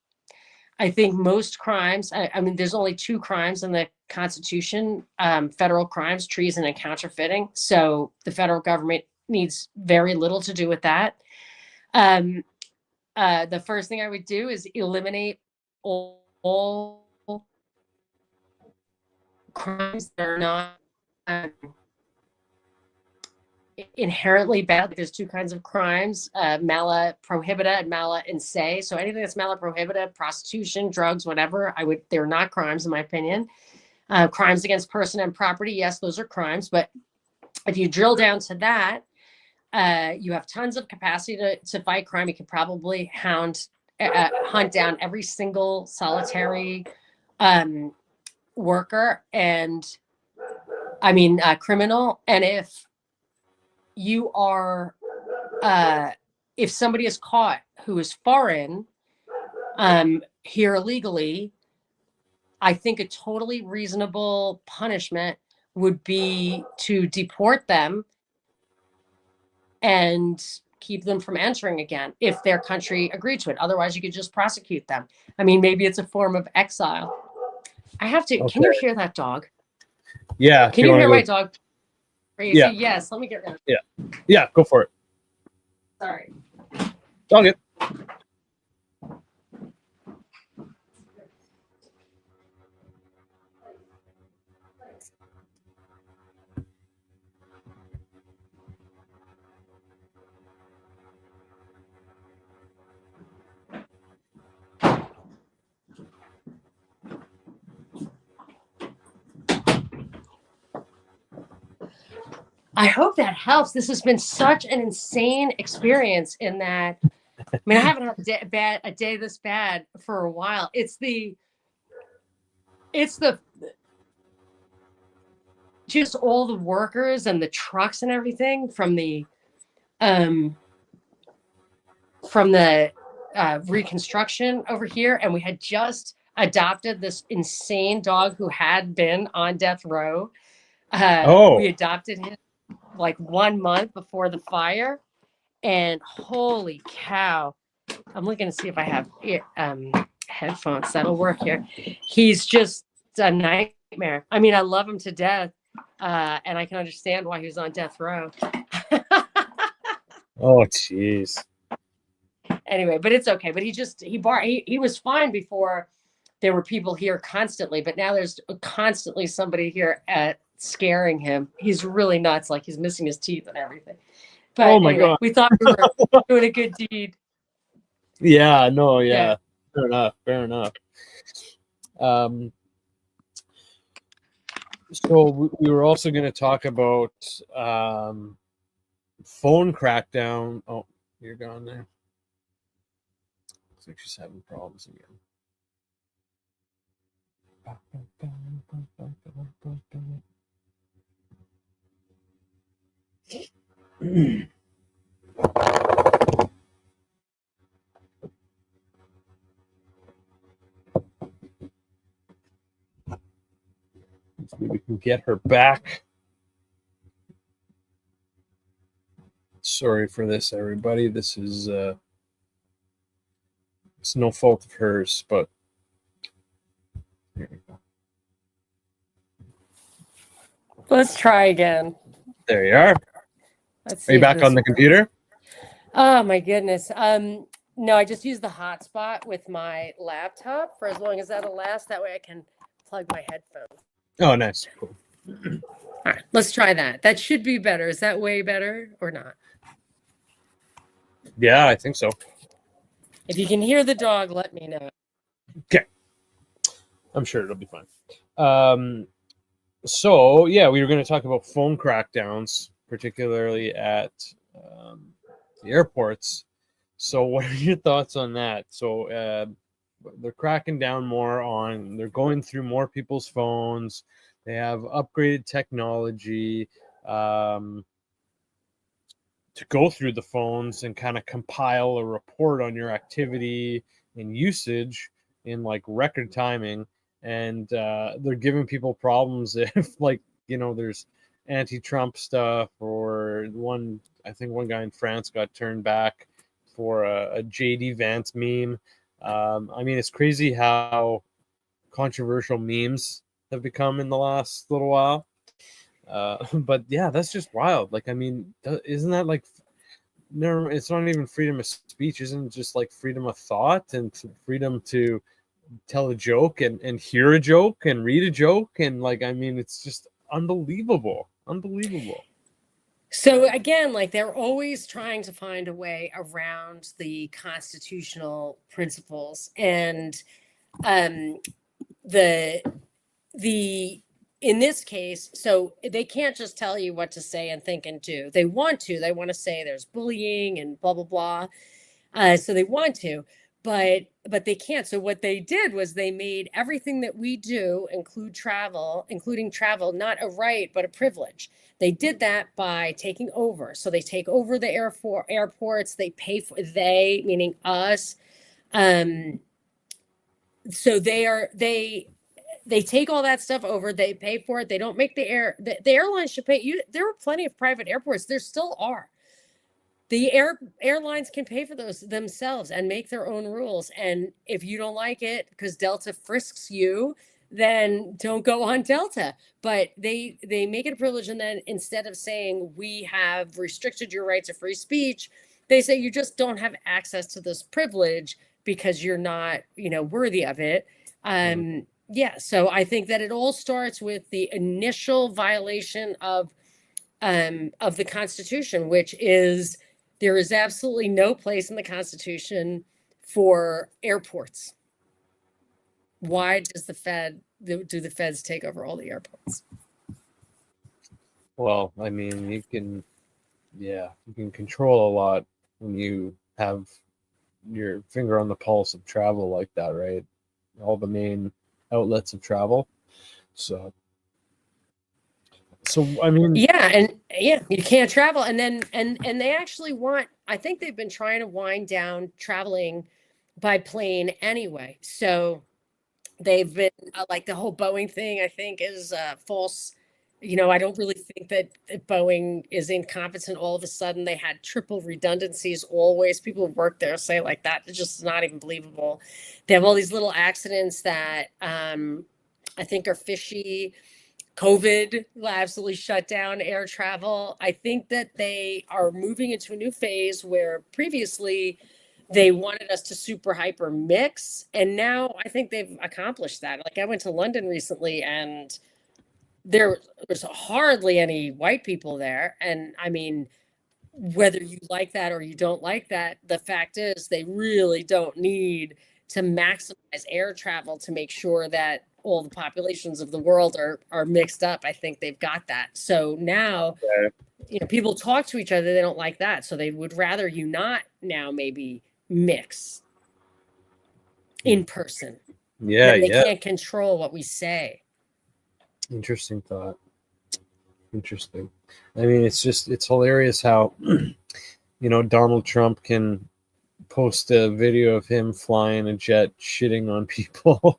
I think most crimes, I mean, there's only 2 crimes in the Constitution, federal crimes, treason and counterfeiting. So the federal government needs very little to do with that. The first thing I would do is eliminate all crimes that are not inherently bad. There's 2 kinds of crimes, mala prohibita and mala in se. So anything that's mala prohibita, prostitution, drugs, whatever, they're not crimes in my opinion. Crimes against person and property, yes, those are crimes. But if you drill down to that, you have tons of capacity to fight crime. You could probably hunt down every single solitary worker and criminal. And if you are, if somebody is caught who is foreign here illegally, I think a totally reasonable punishment would be to deport them and keep them from entering again if their country agreed to it. Otherwise, you could just prosecute them. I mean, maybe it's a form of exile. I have to. Okay. Can you hear that dog? Yeah. Can you hear my dog? Crazy. Yeah. Yes. Let me get rid of it. Yeah. Go for it. Sorry. All good. I hope that helps. This has been such an insane experience in that, I mean, I haven't had a day this bad for a while. It's the just all the workers and the trucks and everything um from the reconstruction over here, and we had just adopted this insane dog who had been on death row. We adopted him like 1 month before the fire, and holy cow, I'm looking to see if I have headphones that'll work here. He's just a nightmare. I mean, I love him to death, and I can understand why he was on death row. Oh, jeez. Anyway, but it's okay. But he was fine before. There were people here constantly, but now there's constantly somebody here scaring him. He's really nuts, like he's missing his teeth and everything. But oh my God. we thought we were doing a good deed. Yeah, no, yeah. Fair enough. So we were also going to talk about phone crackdown. Oh, you're gone there. Looks like she's having problems again. Maybe we can get her back. Sorry for this, everybody. This is it's no fault of hers, but here we go. Let's try again. There you are. Let's Are you back on the computer? Oh my goodness. No, I just use the hotspot with my laptop for as long as that'll last. That way I can plug my headphones. Oh, nice. Cool. All right, let's try that. That should be better. Is that way better or not? Yeah, I think so. If you can hear the dog, let me know. Okay. I'm sure it'll be fine. So, yeah, we were going to talk about phone crackdowns, particularly at the airports. So what are your thoughts on that? So they're cracking down more on, they're going through more people's phones. They have upgraded technology to go through the phones and kind of compile a report on your activity and usage in like record timing. And they're giving people problems if, like, you know, there's anti-Trump stuff, or I think one guy in France got turned back for a JD Vance meme. I mean, it's crazy how controversial memes have become in the last little while. But yeah, that's just wild. Like, I mean, isn't that like, no, it's not even freedom of speech. Isn't it just like freedom of thought and freedom to tell a joke and hear a joke and read a joke? And like, I mean, it's just unbelievable. So again, like they're always trying to find a way around the constitutional principles, and the in this case, so they can't just tell you what to say and think and do. They want to say there's bullying and blah blah blah. So they want to, but they can't. So what they did was they made everything that we do, including travel, not a right but a privilege. They did that by taking over. So they take over the airports. They pay for, they meaning us. So they take all that stuff over. They pay for it. They don't make the airlines should pay you. There are plenty of private airports. There still are. The airlines can pay for those themselves and make their own rules. And if you don't like it because Delta frisks you, then don't go on Delta. But they make it a privilege, and then instead of saying we have restricted your rights of free speech, they say you just don't have access to this privilege because you're not, worthy of it. Yeah, so I think that it all starts with the initial violation of the Constitution, which is there is absolutely no place in the Constitution for airports. Why does do the feds take over all the airports? Well, I mean, you can control a lot when you have your finger on the pulse of travel like that, right? All the main outlets of travel. So, I mean, Yeah, and yeah, you can't travel. And then and they actually want, I think they've been trying to wind down traveling by plane anyway. So they've been like the whole Boeing thing, I think, is false. I don't really think that Boeing is incompetent. All of a sudden, they had triple redundancies always. People who work there say like that. It's just not even believable. They have all these little accidents that I think are fishy. COVID absolutely shut down air travel. I think that they are moving into a new phase where previously they wanted us to super hyper mix. And now I think they've accomplished that. Like I went to London recently and there's hardly any white people there. And I mean, whether you like that or you don't like that, the fact is they really don't need to maximize air travel to make sure that all the populations of the world are mixed up. I think they've got that. So now, people talk to each other, they don't like that. So they would rather you not now maybe mix in person. yeah, Then they yeah. can't control what we say. Interesting thought. Interesting. I mean, it's hilarious how Donald Trump can post a video of him flying a jet shitting on people.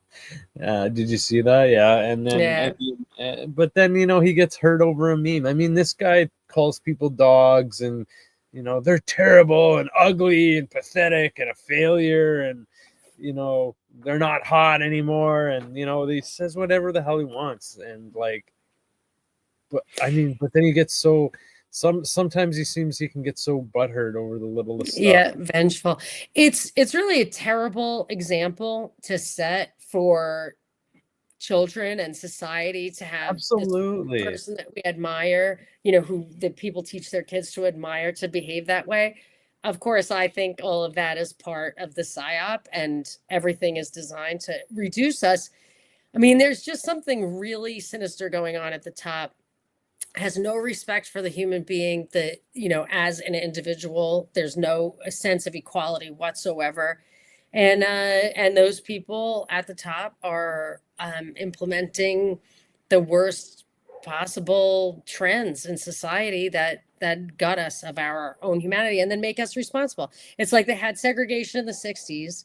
Did you see that? Yeah. And then, Yeah. but then, he gets hurt over a meme. I mean, this guy calls people dogs and, they're terrible and ugly and pathetic and a failure. And, they're not hot anymore. And, he says whatever the hell he wants. And like, but I mean, but then he gets so, sometimes he can get so butthurt over the littlest stuff. Yeah, vengeful. It's really a terrible example to set for children and society to have this Absolutely. person that we admire, who the people teach their kids to admire to behave that way. Of course, I think all of that is part of the psyop and everything is designed to reduce us. I mean, there's just something really sinister going on at the top. Has no respect for the human being, that as an individual. There's no sense of equality whatsoever. And those people at the top are implementing the worst possible trends in society that gut us of our own humanity and then make us responsible. It's like they had segregation in the 60s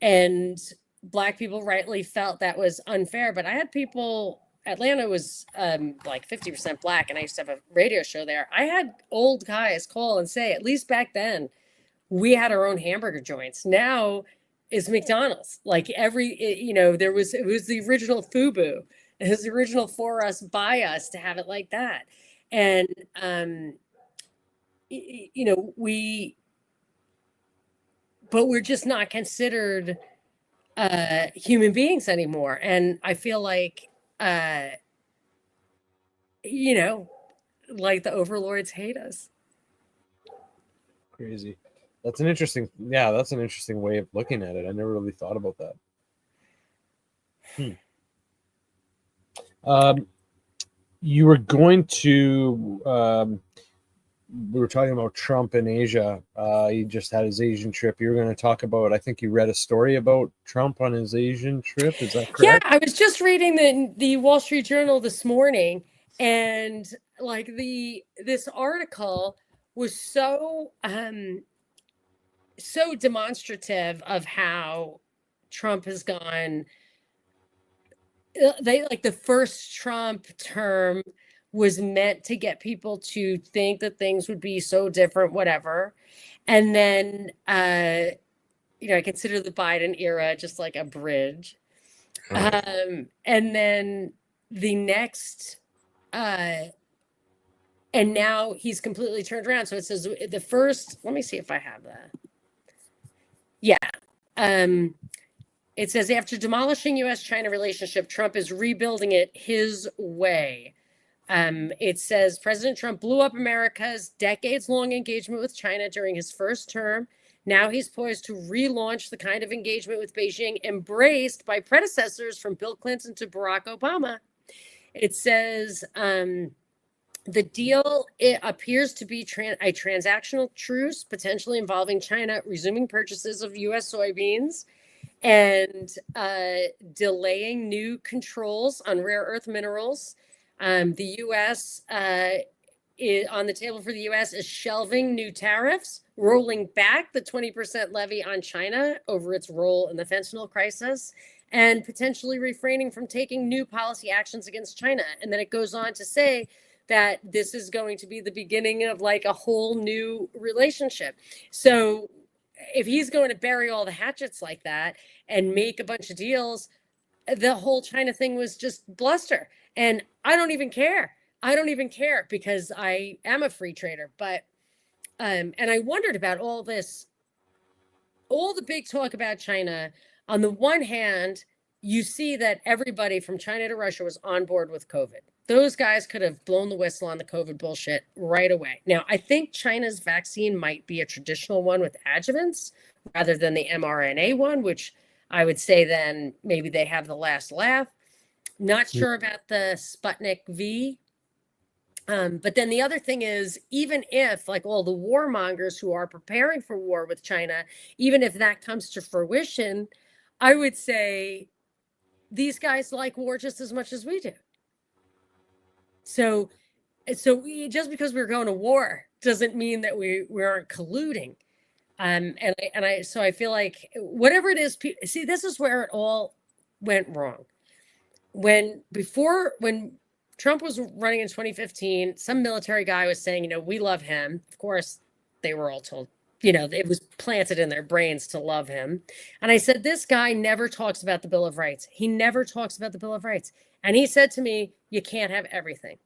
and Black people rightly felt that was unfair. But I had people, Atlanta was like 50% Black, and I used to have a radio show there. I had old guys call and say, at least back then, we had our own hamburger joints. Now is McDonald's. Like it was the original FUBU. It was the original for us, by us, to have it like that. And we're just not considered human beings anymore. And I feel like like the overlords hate us. Crazy. That's an interesting way of looking at it. I never really thought about that. You were going to we were talking about Trump in Asia. He just had his Asian trip. You were going to talk about, I think you read a story about Trump on his Asian trip. Is that correct? Yeah, I was just reading the Wall Street Journal this morning, and like this article was so demonstrative of how Trump has gone. They like the first Trump term was meant to get people to think that things would be so different, whatever. And then, I consider the Biden era just like a bridge. And then the next, and now he's completely turned around. So it says the first, let me see if I have that. Yeah. It says after demolishing U.S.-China relationship, Trump is rebuilding it his way. It says President Trump blew up America's decades-long engagement with China during his first term. Now he's poised to relaunch the kind of engagement with Beijing embraced by predecessors from Bill Clinton to Barack Obama. It says The deal, it appears to be a transactional truce, potentially involving China resuming purchases of U.S. soybeans and delaying new controls on rare earth minerals. The U.S. On the table for the U.S. is shelving new tariffs, rolling back the 20% levy on China over its role in the fentanyl crisis, and potentially refraining from taking new policy actions against China. And then it goes on to say that this is going to be the beginning of like a whole new relationship. So if he's going to bury all the hatchets like that and make a bunch of deals, the whole China thing was just bluster. And I don't even care. I don't even care because I am a free trader. But and I wondered about all this, all the big talk about China. On the one hand, you see that everybody from China to Russia was on board with COVID. Those guys could have blown the whistle on the COVID bullshit right away. Now, I think China's vaccine might be a traditional one with adjuvants rather than the mRNA one, which I would say then maybe they have the last laugh. Not sure about the Sputnik V. But then the other thing is, even if like all the warmongers who are preparing for war with China, even if that comes to fruition, I would say these guys like war just as much as we do. So just because we're going to war doesn't mean that we aren't colluding. So I feel like whatever it is, see, this is where it all went wrong. When Trump was running in 2015, some military guy was saying, we love him. Of course, they were all told, it was planted in their brains to love him. And I said, this guy never talks about the Bill of Rights. He never talks about the Bill of Rights. And he said to me, you can't have everything.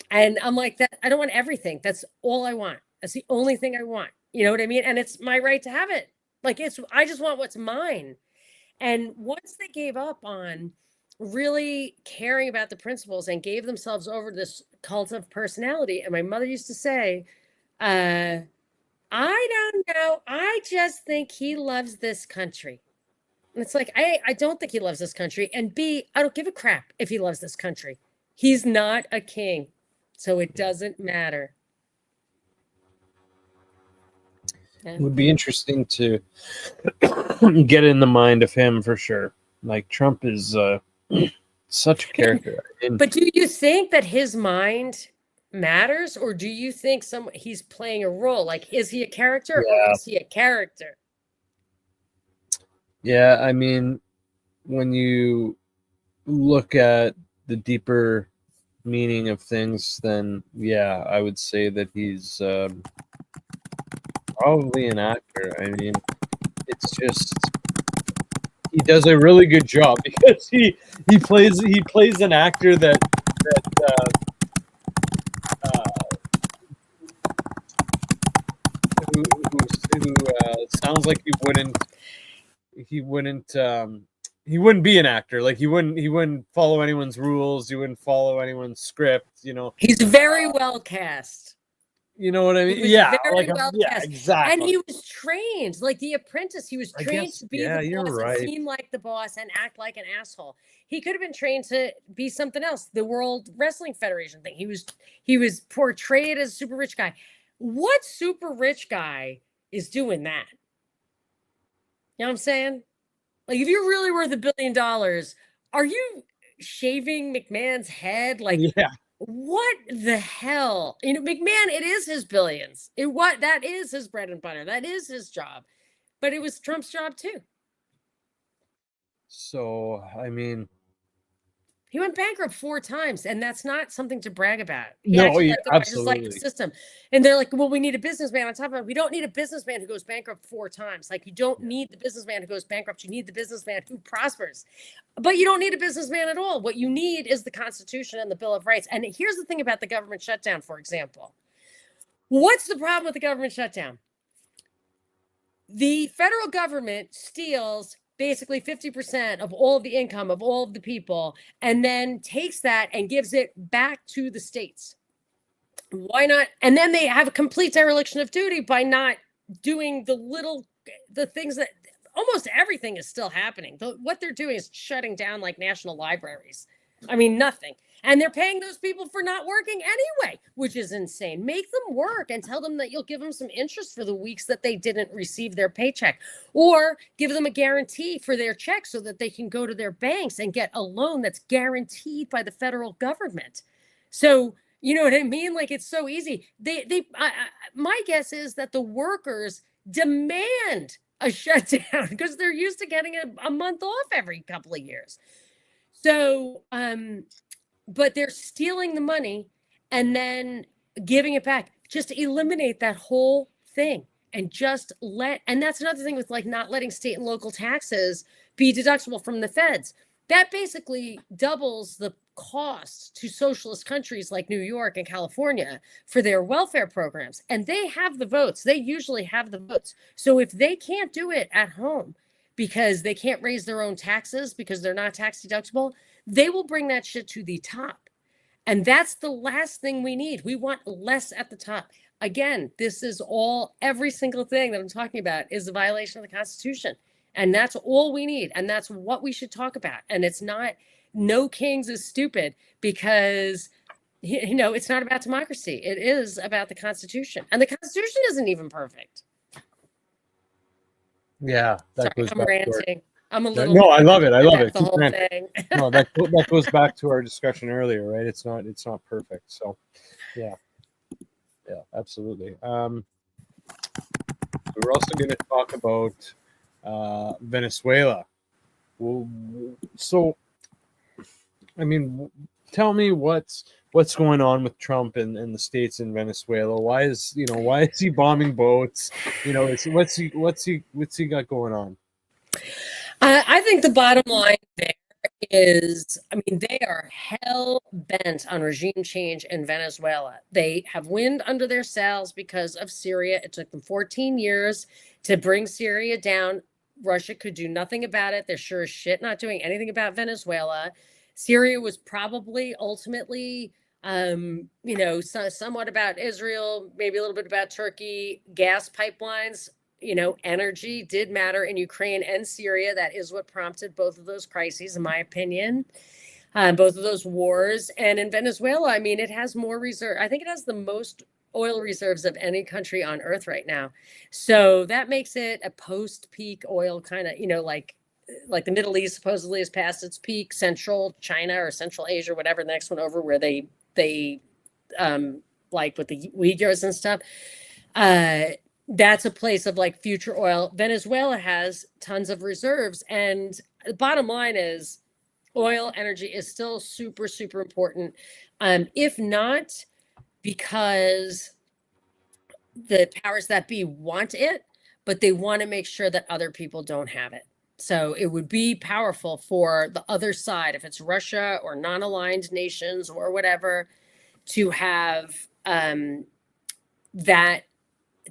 And I'm like, that I don't want everything. That's all I want. That's the only thing I want. You know what I mean? And it's my right to have it. Like I just want what's mine. And once they gave up on really caring about the principles and gave themselves over to this cult of personality, and my mother used to say, I don't know. I just think he loves this country. And it's like, I don't think he loves this country. And B, I don't give a crap if he loves this country. He's not a king. So it doesn't matter. It would be interesting to get in the mind of him for sure. Like Trump is such a character. But do you think that his mind matters, or do you think he's playing a role? Like, is he a character or is he a character? Yeah, I mean, when you look at the deeper meaning of things, then yeah, I would say that he's probably an actor. I mean, it's just he does a really good job because he plays an actor that who sounds like he wouldn't be an actor. Like he wouldn't follow anyone's rules. He wouldn't follow anyone's script. He's very well cast. You know what I mean? Yeah, well cast. Exactly. And he was trained, like The Apprentice. He was trained to be the boss and seem like the boss and act like an asshole. He could have been trained to be something else. The World Wrestling Federation thing. He was portrayed as a super rich guy. What super rich guy is doing that? You know what I'm saying? Like, if you're really worth $1 billion, are you shaving McMahon's head? Like, yeah. What the hell? McMahon, it is his billions. That is his bread and butter. That is his job. But it was Trump's job too. So, I mean, he went bankrupt 4 times, and that's not something to brag about. Absolutely. I just like the system. And they're like, well, we need a businessman on top of it. We don't need a businessman who goes bankrupt 4 times. Like, you don't need the businessman who goes bankrupt. You need the businessman who prospers. But you don't need a businessman at all. What you need is the Constitution and the Bill of Rights. And here's the thing about the government shutdown, for example. What's the problem with the government shutdown? The federal government steals basically 50% of all of the income of all of the people, and then takes that and gives it back to the states. Why not? And then they have a complete dereliction of duty by not doing the things that almost everything is still happening. What they're doing is shutting down like national libraries. I mean, nothing. And they're paying those people for not working anyway, which is insane. Make them work and tell them that you'll give them some interest for the weeks that they didn't receive their paycheck, or give them a guarantee for their check so that they can go to their banks and get a loan that's guaranteed by the federal government. So, you know what I mean? Like, it's so easy. My guess is that the workers demand a shutdown because they're used to getting a month off every couple of years. So, but they're stealing the money and then giving it back. Just eliminate that whole thing and and that's another thing with like not letting state and local taxes be deductible from the feds. That basically doubles the cost to socialist countries like New York and California for their welfare programs. And they have the votes. They usually have the votes. So if they can't do it at home because they can't raise their own taxes because they're not tax deductible, they will bring that shit to the top. And that's the last thing we need. We want less at the top. Again, this is every single thing that I'm talking about is a violation of the Constitution. And that's all we need. And that's what we should talk about. And it's not, no kings is stupid because, it's not about democracy. It is about the Constitution. And the Constitution isn't even perfect. Yeah. I'm ranting. I'm a little. No, I love it. I love it. The whole thing. No, that goes back to our discussion earlier, right? It's not perfect. So, yeah, absolutely. We're also going to talk about Venezuela. So, I mean, tell me what's going on with Trump and the states in Venezuela? Why is he bombing boats? What's he got going on? I think the bottom line there is, they are hell bent on regime change in Venezuela. They have wind under their sails because of Syria. It took them 14 years to bring Syria down. Russia could do nothing about it. They're sure as shit not doing anything about Venezuela. Syria was probably ultimately, somewhat about Israel, maybe a little bit about Turkey, gas pipelines. Energy did matter in Ukraine and Syria. That is what prompted both of those crises, in my opinion, both of those wars. And in Venezuela, it has more reserve. I think it has the most oil reserves of any country on earth right now. So that makes it a post-peak oil kind of, like the Middle East supposedly has passed its peak, Central China or Central Asia, whatever, the next one over where they like with the Uyghurs and stuff. That's a place of like future oil. Venezuela has tons of reserves. And the bottom line is oil energy is still super, super important. If not because the powers that be want it, but they want to make sure that other people don't have it. So it would be powerful for the other side, if it's Russia or non-aligned nations or whatever, to have that.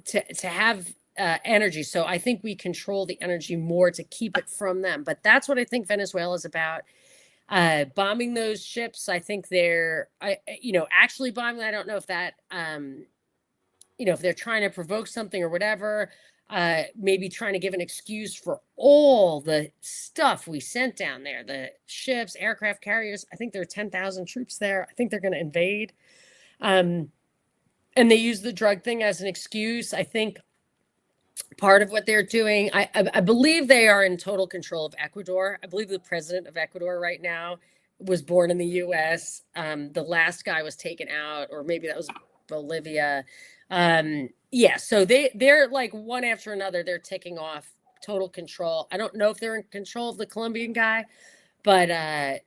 To have energy. So I think we control the energy more to keep it from them. But that's what I think Venezuela is about. Bombing those ships. I think they're, actually bombing. I don't know if that, if they're trying to provoke something or whatever, maybe trying to give an excuse for all the stuff we sent down there, the ships, aircraft carriers. I think there are 10,000 troops there. I think they're going to invade. And they use the drug thing as an excuse. I think part of what they're doing, I believe they are in total control of Ecuador. I believe the president of Ecuador right now was born in the U.S. The last guy was taken out, or maybe that was Bolivia. So they're like one after another. They're ticking off total control. I don't know if they're in control of the Colombian guy, but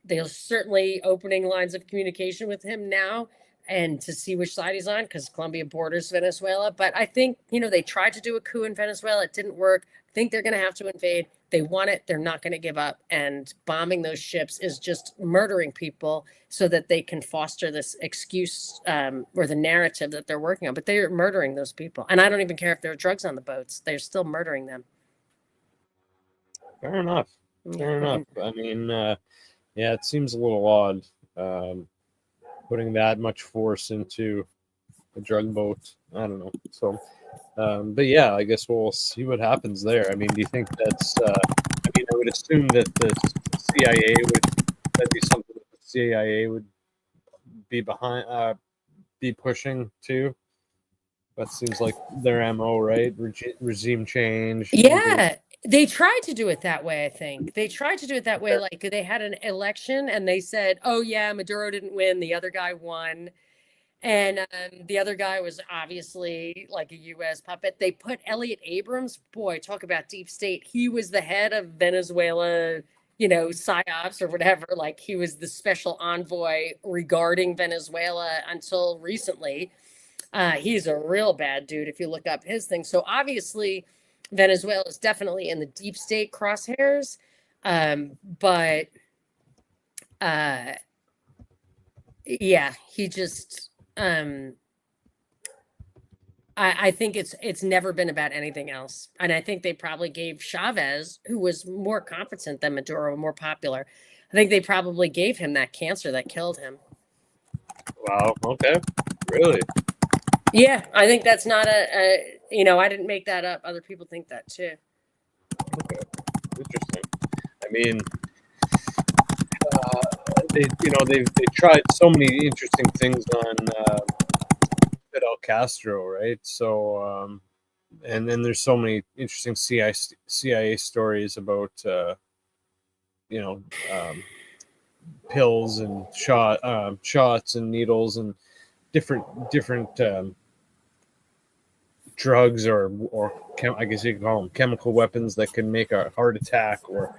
they're certainly opening lines of communication with him now, and to see which side he's on, because Colombia borders Venezuela. But I think, they tried to do a coup in Venezuela. It didn't work. I think they're going to have to invade. They want it. They're not going to give up. And bombing those ships is just murdering people so that they can foster this excuse or the narrative that they're working on. But they're murdering those people. And I don't even care if there are drugs on the boats. They're still murdering them. Fair enough. It seems a little odd. Putting that much force into a drug boat. I don't know. So, but yeah, I guess we'll see what happens there. Do you think that's, I would assume that the CIA that'd be something that the CIA would be behind, be pushing too. That seems like their MO, right? Regime change. Yeah, they tried to do it that way, I think. They tried to do it that way, like they had an election and they said, oh, yeah, Maduro didn't win, the other guy won. And the other guy was obviously like a U.S. puppet. They put Elliot Abrams, boy, talk about deep state. He was the head of Venezuela, PSYOPs or whatever. Like he was the special envoy regarding Venezuela until recently. He's a real bad dude if you look up his thing. So obviously, Venezuela is definitely in the deep state crosshairs. But yeah, he just I think it's never been about anything else. And I think they probably gave Chavez, who was more competent than Maduro, more popular. I think they probably gave him that cancer that killed him. Wow. Okay. Really? Yeah, I think that's not I didn't make that up. Other people think that too. Okay. Interesting. I mean, they tried so many interesting things on Fidel Castro, right? So, and then there's so many interesting CIA stories about, pills and shots and needles and different drugs or I guess you could call them chemical weapons that can make a heart attack or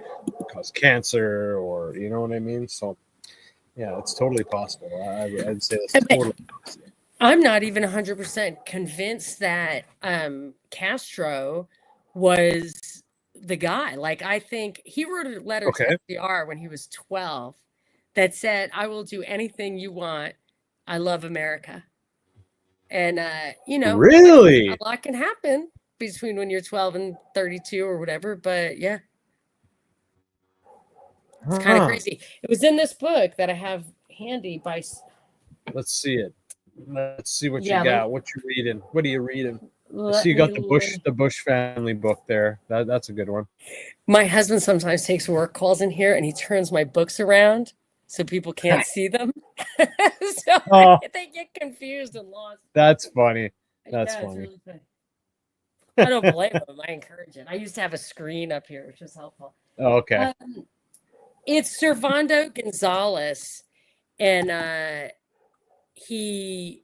cause cancer, or you know what I mean. So yeah, it's totally possible. I'd say that's totally possible. I'm not even 100% convinced that Castro was the guy. Like, I think he wrote a letter to FDR when he was 12 that said, I will do anything you want. I love America. And, really, a lot can happen between when you're 12 and 32 or whatever. But yeah, it's kind of crazy. It was in this book that I have handy by. Let's see it. Let's see what you got. What you reading? What are you reading? I see you got the Bush family book there. That's a good one. My husband sometimes takes work calls in here and he turns my books around so people can't see them. So they get confused and lost. That's funny. That's funny. Really funny. I don't blame them. I encourage it. I used to have a screen up here, which is helpful. Oh, okay. It's Servando Gonzalez, and he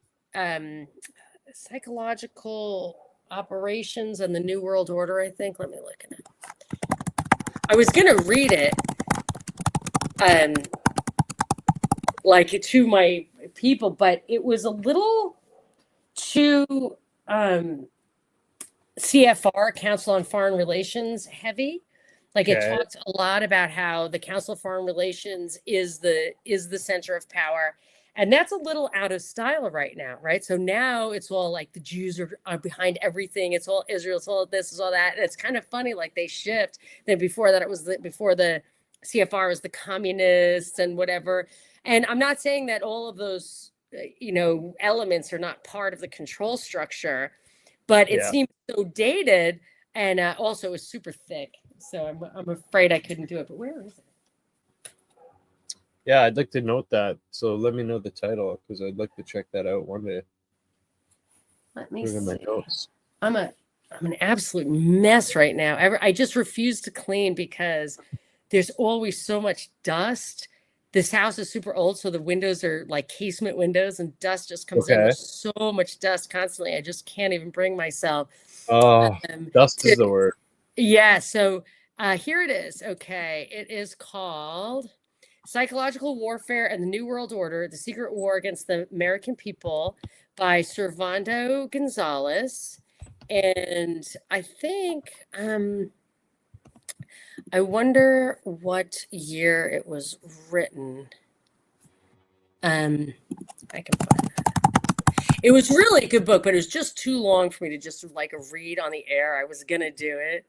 psychological operations and the New World Order, I think. Let me look at it. I was gonna read it like to my people, but it was a little too CFR, Council on Foreign Relations, heavy. Like it talks a lot about how the Council of Foreign Relations is the center of power. And that's a little out of style right now, right? So now it's all like the Jews are behind everything. It's all Israel. It's all this, it's all that. And it's kind of funny, like they shift. Then before that, it was before the CFR was the communists and whatever. And I'm not saying that all of those, elements are not part of the control structure, but it seems so dated and also is super thick. So I'm afraid I couldn't do it. But where is it? Yeah, I'd like to note that. So let me know the title because I'd like to check that out one day. Let me see. My notes. I'm an absolute mess right now. I just refuse to clean because there's always so much dust. This house is super old, so the windows are like casement windows, and dust just comes in. There's so much dust constantly. I just can't even bring myself. Dust is the word. Yeah. So here it is. Okay, it is called Psychological Warfare and the New World Order, The Secret War Against the American People by Servando Gonzalez. And I think, I wonder what year it was written. If I can find that. It was really a good book, but it was just too long for me to just like read on the air. I was going to do it.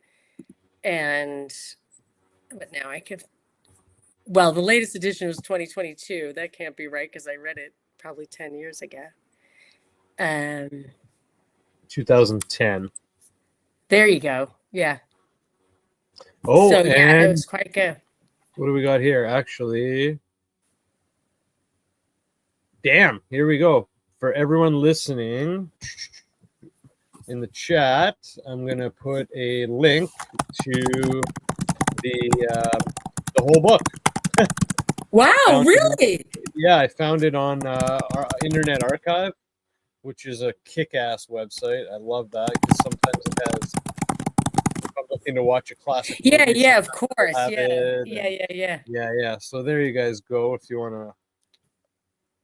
But now I could. Well, the latest edition was 2022. That can't be right because I read it probably 10 years ago. 2010. There you go. Yeah. Oh, so yeah, it was quite good. What do we got here? Actually, damn, here we go. For everyone listening in the chat, I'm going to put a link to the whole book. Wow, really? Yeah, I found it on our Internet Archive, which is a kick-ass website. I love that because sometimes it has. If I'm looking to watch a classic movie, yeah, of course, yeah. So there you guys go if you want to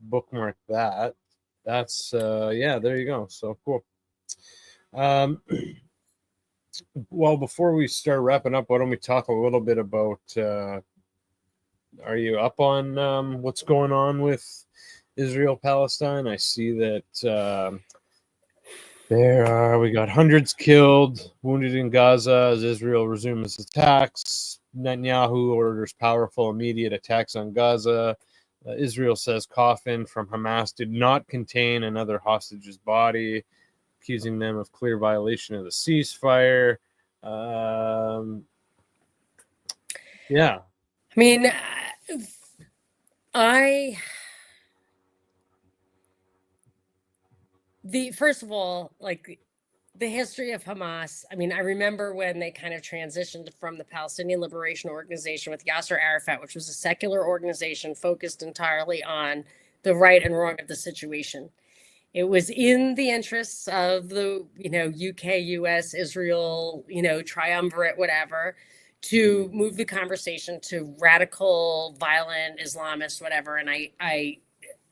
bookmark that. That's there you go. So cool. Well, before we start wrapping up, why don't we talk a little bit about are you up on what's going on with Israel Palestine? I see that we got hundreds killed, wounded in Gaza as Israel resumes attacks. Netanyahu orders powerful immediate attacks on Gaza. Israel says coffin from Hamas did not contain another hostage's body, accusing them of clear violation of the ceasefire. Yeah. I mean, first of all, like the history of Hamas, I mean, I remember when they kind of transitioned from the Palestinian Liberation Organization with Yasser Arafat, which was a secular organization focused entirely on the right and wrong of the situation. It was in the interests of the, UK, US, Israel, triumvirate, whatever, to move the conversation to radical, violent Islamists, whatever. And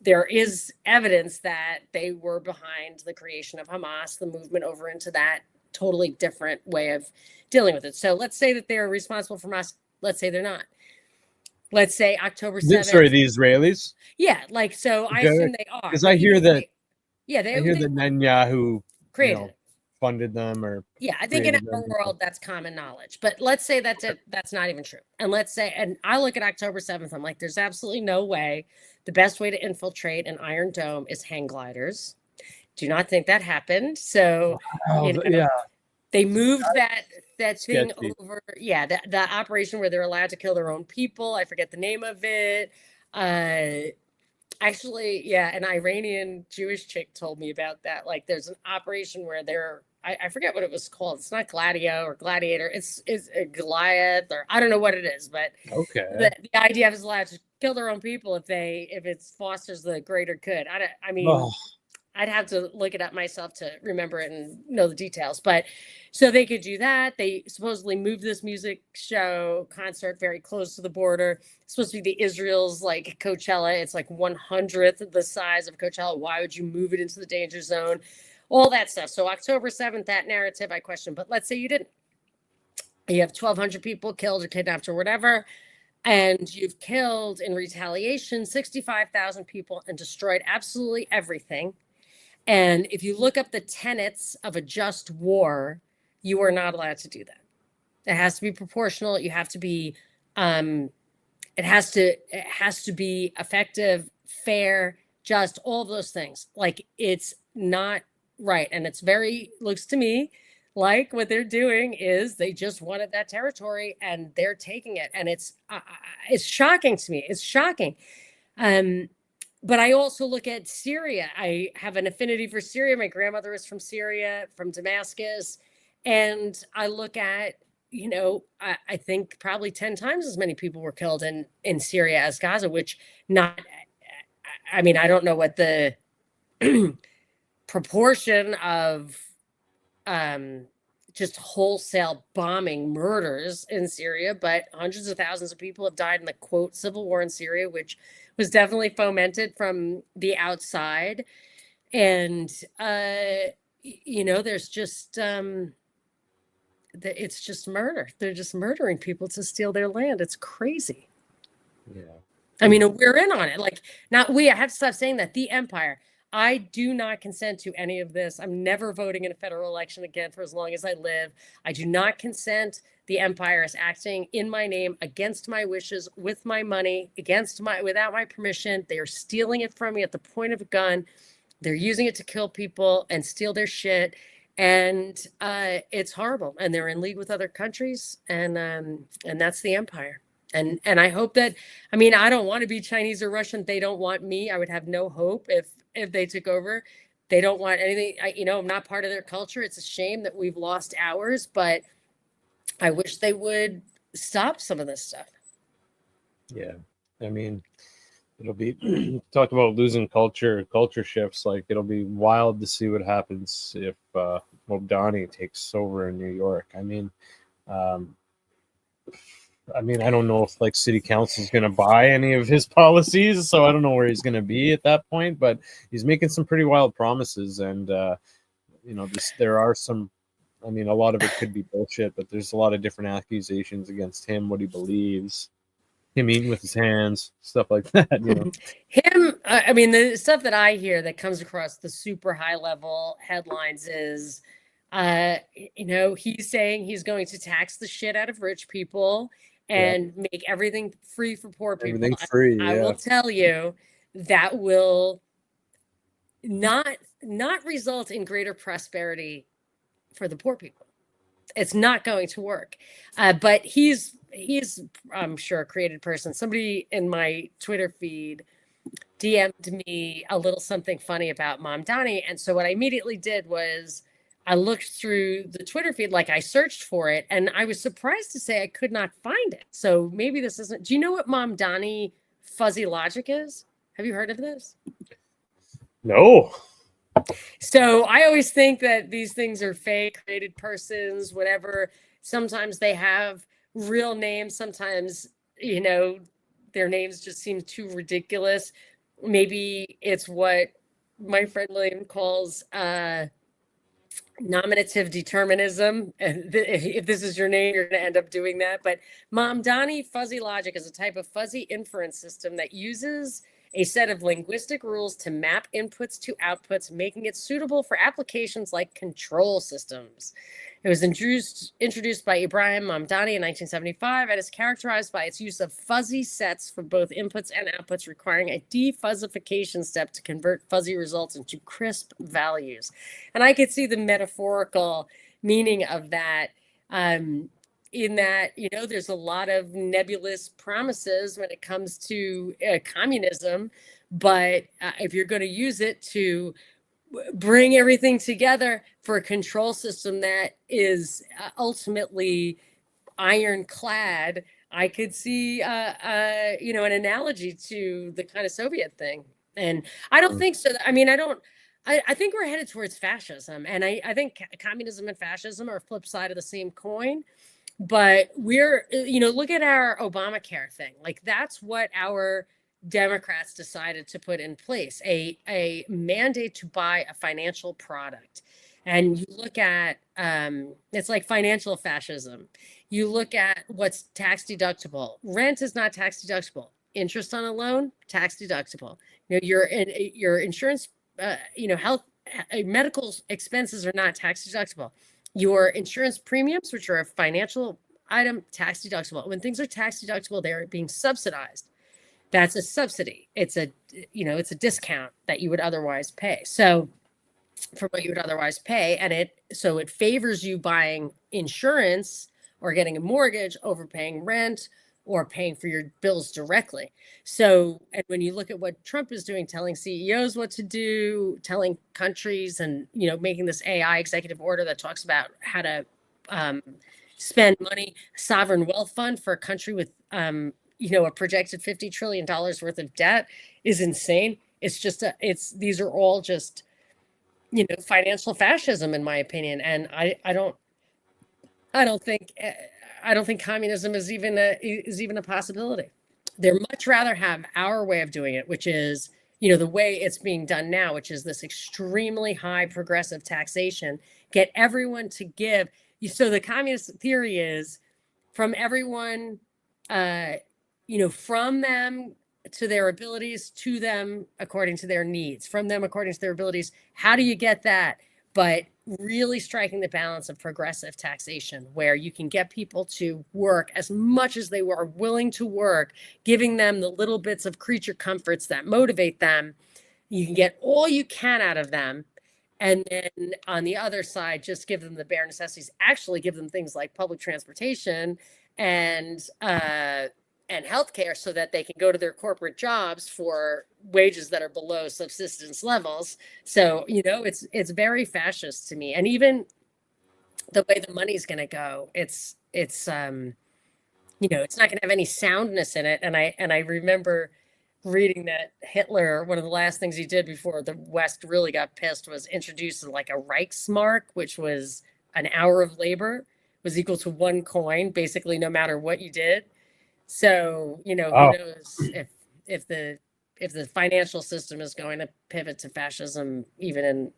there is evidence that they were behind the creation of Hamas, the movement over into that totally different way of dealing with it. So let's say that they're responsible for Hamas. Let's say they're not. Let's say October 7th. Sorry, the Israelis? Yeah, so I assume they are. Because I hear that. I hear that Netanyahu created it. Funded them, or I think in our world that's common knowledge. But let's say that's not even true. And and I look at October 7th, I'm like, there's absolutely no way. The best way to infiltrate an Iron Dome is hang gliders. Do not think that happened. So they moved that thing over. Yeah, the operation where they're allowed to kill their own people. I forget the name of it. Actually, an Iranian Jewish chick told me about that. Like, there's an operation where I forget what it was called. It's not Gladio or Gladiator. It's a Goliath, or I don't know what it is, but the IDF is allowed to kill their own people if it fosters the greater good. I'd have to look it up myself to remember it and know the details. But so they could do that. They supposedly moved this music show concert very close to the border. It's supposed to be the Israel's like Coachella. It's like 1/100th the size of Coachella. Why would you move it into the danger zone? All that stuff. So October 7th, that narrative I question. But let's say you didn't. You have 1,200 people killed or kidnapped or whatever. And you've killed in retaliation 65,000 people and destroyed absolutely everything. And if you look up the tenets of a just war, you are not allowed to do that. It has to be proportional. You have to be, it has to be effective, fair, just, all of those things. Like, it's not right. And looks to me like what they're doing is they just wanted that territory and they're taking it. And it's shocking to me. It's shocking. But I also look at Syria. I have an affinity for Syria. My grandmother is from Syria, from Damascus. And I look at, I think probably 10 times as many people were killed in Syria as Gaza, which I don't know what the proportion of just wholesale bombing murders in Syria, but hundreds of thousands of people have died in the quote civil war in Syria, which was definitely fomented from the outside. And there's just it's just murder. They're just murdering people to steal their land. It's crazy. Yeah. We're in on it. Like, not we. I have to stop saying that. The empire. I do not consent to any of this. I'm never voting in a federal election again for as long as I live. I do not consent. The empire is acting in my name, against my wishes, with my money, without my permission. They are stealing it from me at the point of a gun. They're using it to kill people and steal their shit. And it's horrible. And they're in league with other countries. And that's the empire. And I hope that, I mean, I don't want to be Chinese or Russian. They don't want me. I would have no hope if they took over. They don't want anything. I'm not part of their culture. It's a shame that we've lost ours, but I wish they would stop some of this stuff. Yeah. I mean, it'll be talk about losing culture shifts. Like, it'll be wild to see what happens if Modani takes over in New York. I don't know if like city council is going to buy any of his policies, so I don't know where he's going to be at that point. But he's making some pretty wild promises, and there are some. I mean, a lot of it could be bullshit, but there's a lot of different accusations against him, what he believes, him eating with his hands, stuff like that. I mean, the stuff that I hear that comes across the super high level headlines is, he's saying he's going to tax the shit out of rich people and make everything free for poor people. Everything free. I will tell you that will not result in greater prosperity for the poor people. It's not going to work. But he's I'm sure a created person. Somebody in my Twitter feed DM'd me a little something funny about Mom Donnie. And so what I immediately did was I looked through the Twitter feed, like I searched for it, and I was surprised to say I could not find it. So maybe this isn't. Do you know what Mom Donnie fuzzy logic is? Have you heard of this? No. So I always think that these things are fake, created persons, whatever. Sometimes they have real names. Sometimes, their names just seem too ridiculous. Maybe it's what my friend William calls nominative determinism. And if this is your name, you're going to end up doing that. But Mom Donnie fuzzy logic is a type of fuzzy inference system that uses a set of linguistic rules to map inputs to outputs, making it suitable for applications like control systems. It was introduced by Ibrahim Mamdani in 1975 and is characterized by its use of fuzzy sets for both inputs and outputs, requiring a defuzzification step to convert fuzzy results into crisp values. And I could see the metaphorical meaning of that. In that, there's a lot of nebulous promises when it comes to communism, but if you're going to use it to bring everything together for a control system that is ultimately ironclad, I could see, an analogy to the kind of Soviet thing. And I don't think so. I think we're headed towards fascism. And I think communism and fascism are flip side of the same coin. But we're, look at our Obamacare thing. Like, that's what our Democrats decided to put in place, a mandate to buy a financial product. And you look at, it's like financial fascism. You look at what's tax deductible. Rent is not tax deductible. Interest on a loan, tax deductible. Your insurance, health, medical expenses are not tax deductible. Your insurance premiums, which are a financial item, tax deductible. When things are tax deductible, they're being subsidized. That's a subsidy. It's a discount that you would otherwise pay. So from what you would otherwise pay, and it favors you buying insurance or getting a mortgage over paying rent or paying for your bills directly. So, and when you look at what Trump is doing, telling CEOs what to do, telling countries, and making this AI executive order that talks about how to spend money, sovereign wealth fund for a country with a projected $50 trillion worth of debt is insane. It's just these are all just financial fascism, in my opinion, and I don't think communism is even a possibility. They'd much rather have our way of doing it, which is, the way it's being done now, which is this extremely high progressive taxation, get everyone to give. So the communist theory is from everyone, from them to their abilities, to them according to their needs, from them according to their abilities. How do you get that? But really striking the balance of progressive taxation, where you can get people to work as much as they are willing to work, giving them the little bits of creature comforts that motivate them. You can get all you can out of them. And then on the other side, just give them the bare necessities, actually give them things like public transportation and and healthcare so that they can go to their corporate jobs for wages that are below subsistence levels. So, it's very fascist to me. And even the way the money's going to go, it's it's not going to have any soundness in it. And I remember reading that Hitler, one of the last things he did before the West really got pissed, was introduce like a Reichsmark, which was an hour of labor was equal to 1 coin, basically, no matter what you did. So, who knows if the financial system is going to pivot to fascism, even in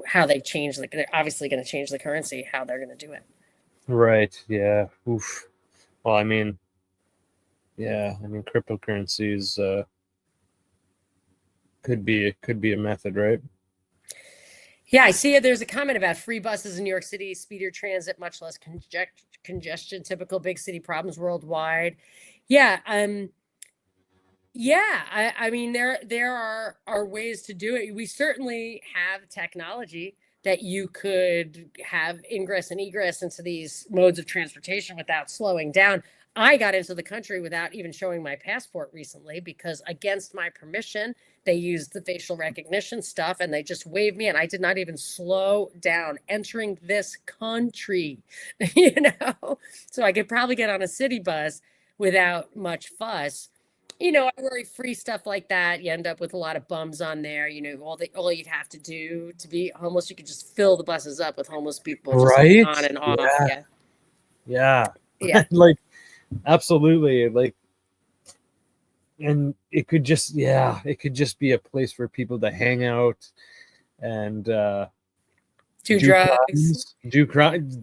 how they change, they're obviously going to change the currency, how they're going to do it. Right. Yeah. Oof. Well, cryptocurrencies could be a method, right? Yeah, I see there's a comment about free buses in New York City, speedier transit, much less congestion, typical big city problems worldwide. Yeah, there are ways to do it. We certainly have technology that you could have ingress and egress into these modes of transportation without slowing down. I got into the country without even showing my passport recently because, against my permission, they used the facial recognition stuff and they just waved me, and I did not even slow down entering this country, So I could probably get on a city bus without much fuss. I worry free stuff like that, you end up with a lot of bums on there. All you'd have to do to be homeless, you could just fill the buses up with homeless people, just right? on and off. Yeah. Absolutely. And it could just be a place for people to hang out and do drugs, do drugs,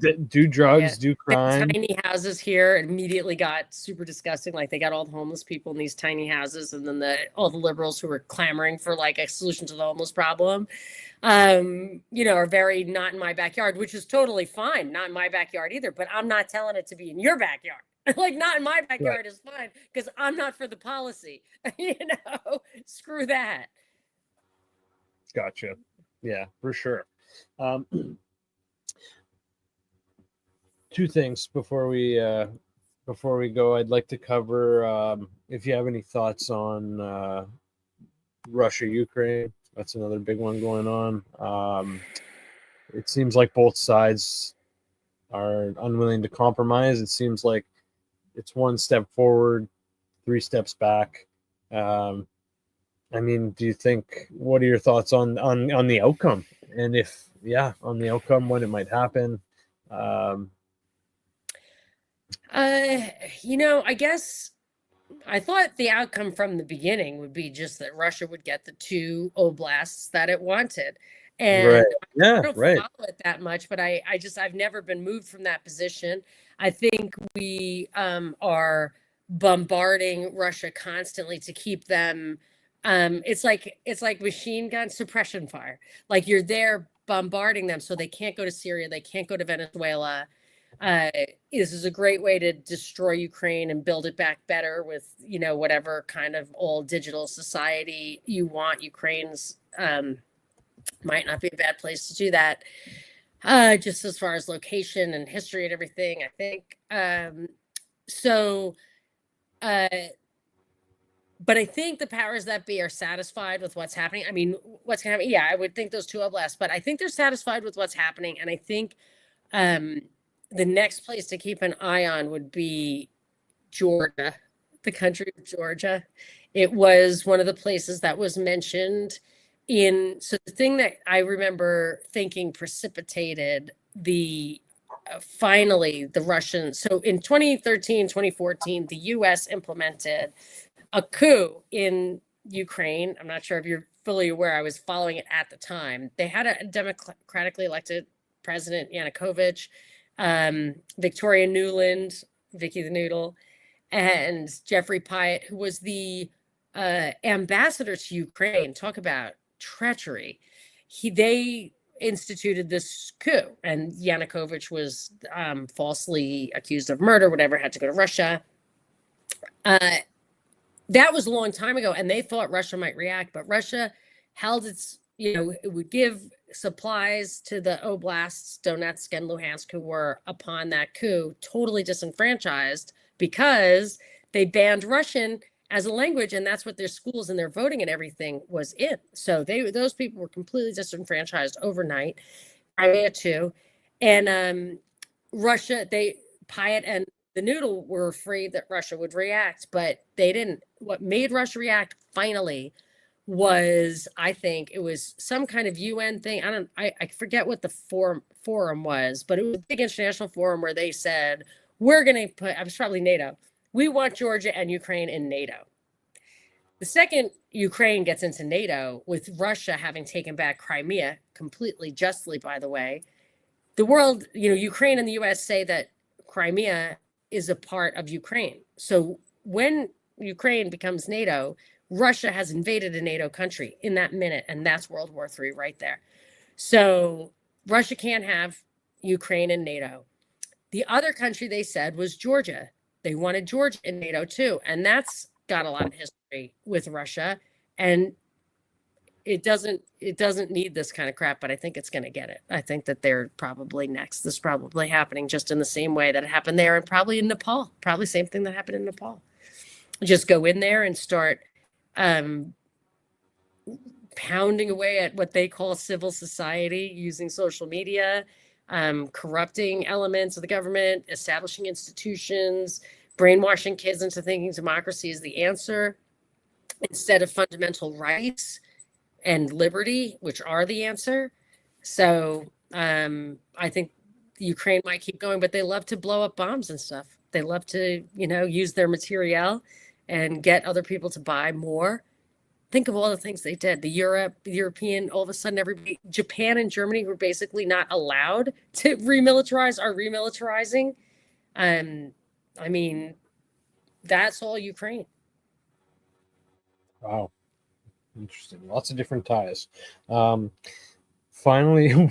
do crime. The tiny houses here immediately got super disgusting. Like, they got all the homeless people in these tiny houses, and then all the liberals who were clamoring for like a solution to the homeless problem, are very not in my backyard, which is totally fine. Not in my backyard either, but I'm not telling it to be in your backyard. Like, not in my backyard is fine because I'm not for the policy. Screw that. Gotcha. Yeah, for sure. Two things before we go. I'd like to cover if you have any thoughts on Russia, Ukraine. That's another big one going on. It seems like both sides are unwilling to compromise. It seems like it's one step forward, 3 steps back. Do you think? What are your thoughts on the outcome? And on the outcome, when it might happen? I guess I thought the outcome from the beginning would be just that Russia would get the 2 oblasts that it wanted. And I don't follow it that much, but I've never been moved from that position. I think we are bombarding Russia constantly to keep them. It's like machine gun suppression fire. Like, you're there bombarding them so they can't go to Syria, they can't go to Venezuela. This is a great way to destroy Ukraine and build it back better with, whatever kind of all digital society you want. Ukraine's might not be a bad place to do that, just as far as location and history and everything, I think. But I think the powers that be are satisfied with what's happening. What's going to happen? Yeah, I would think those 2 oblasts, but I think they're satisfied with what's happening. And I think the next place to keep an eye on would be Georgia, the country of Georgia. It was one of the places that was mentioned so the thing that I remember thinking precipitated finally the Russians. So in 2013, 2014, the US implemented a coup in Ukraine. I'm not sure if you're fully aware. I was following it at the time. They had a democratically elected president, Yanukovych, Victoria Nuland, Vicky the Noodle, and Jeffrey Pyatt, who was the ambassador to Ukraine. Talk about treachery. They instituted this coup, and Yanukovych was falsely accused of murder, whatever, had to go to Russia. That was a long time ago, and they thought Russia might react, but Russia held its, it would give supplies to the oblasts, Donetsk and Luhansk, who were upon that coup totally disenfranchised because they banned Russian as a language, and that's what their schools and their voting and everything was in. So those people were completely disenfranchised overnight. Crimea too, and Russia, Pyatt and the Noodle were afraid that Russia would react, but they didn't. What made Russia react finally was, I think it was some kind of UN thing. I forget what the forum was, but it was a big international forum where they said, we're going to put, I was probably NATO. We want Georgia and Ukraine in NATO. The second Ukraine gets into NATO, with Russia having taken back Crimea, completely justly, by the way, the world, Ukraine and the US say that Crimea is a part of Ukraine. So when Ukraine becomes NATO, Russia has invaded a NATO country in that minute, and that's World War III right there. So Russia can't have Ukraine in NATO. The other country they said was Georgia. They wanted Georgia in NATO too, and that's got a lot of history with Russia, and it doesn't need this kind of crap, but I think it's going to get it. I think that they're probably next. This is probably happening just in the same way that it happened there, and probably in Nepal. Probably same thing that happened in Nepal. Just go in there and start pounding away at what they call civil society, using social media, corrupting elements of the government, establishing institutions, brainwashing kids into thinking democracy is the answer instead of fundamental rights and liberty, which are the answer. So I think Ukraine might keep going, but they love to blow up bombs and stuff. They love to, use their material and get other people to buy more. Think of all the things they did. The European, all of a sudden, everybody, Japan and Germany were basically not allowed to remilitarize, are remilitarizing. I mean, that's all Ukraine. Wow. Interesting. Lots of different ties. Finally,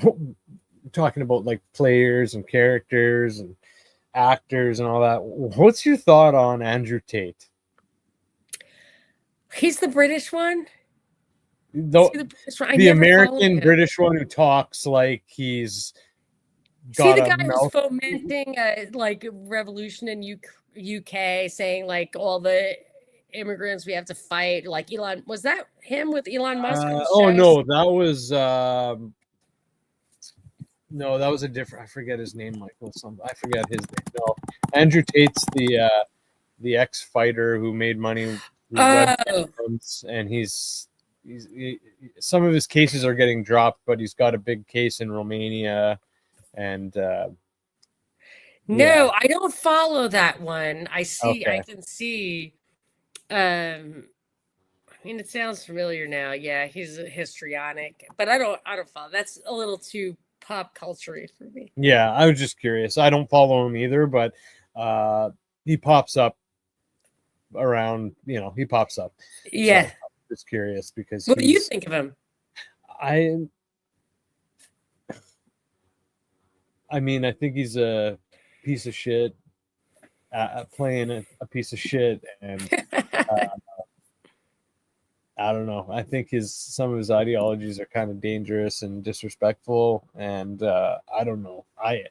talking about like players and characters and actors and all that. What's your thought on Andrew Tate? He's the British one. The American British one who talks like he's got the guy who's fomenting a like revolution in UK, saying like all the immigrants we have to fight, like Elon. Was that him with Elon Musk? No, that was no, that was a different. I forget his name, Michael. I forget his name. No, Andrew Tate's the ex-fighter who made money. And he's some of his cases are getting dropped, but he's got a big case in Romania. And no, I don't follow that one. I can see. I mean, it sounds familiar now. Yeah, he's a histrionic, but I don't follow. That's a little too pop culture-y for me. Yeah, I was just curious. I don't follow him either, but he pops up around. He pops up. Yeah, so I'm just curious because. What do you think of him? I mean, I think he's a piece of shit, playing a piece of shit, and I don't know. I think some of his ideologies are kind of dangerous and disrespectful, and I don't know. I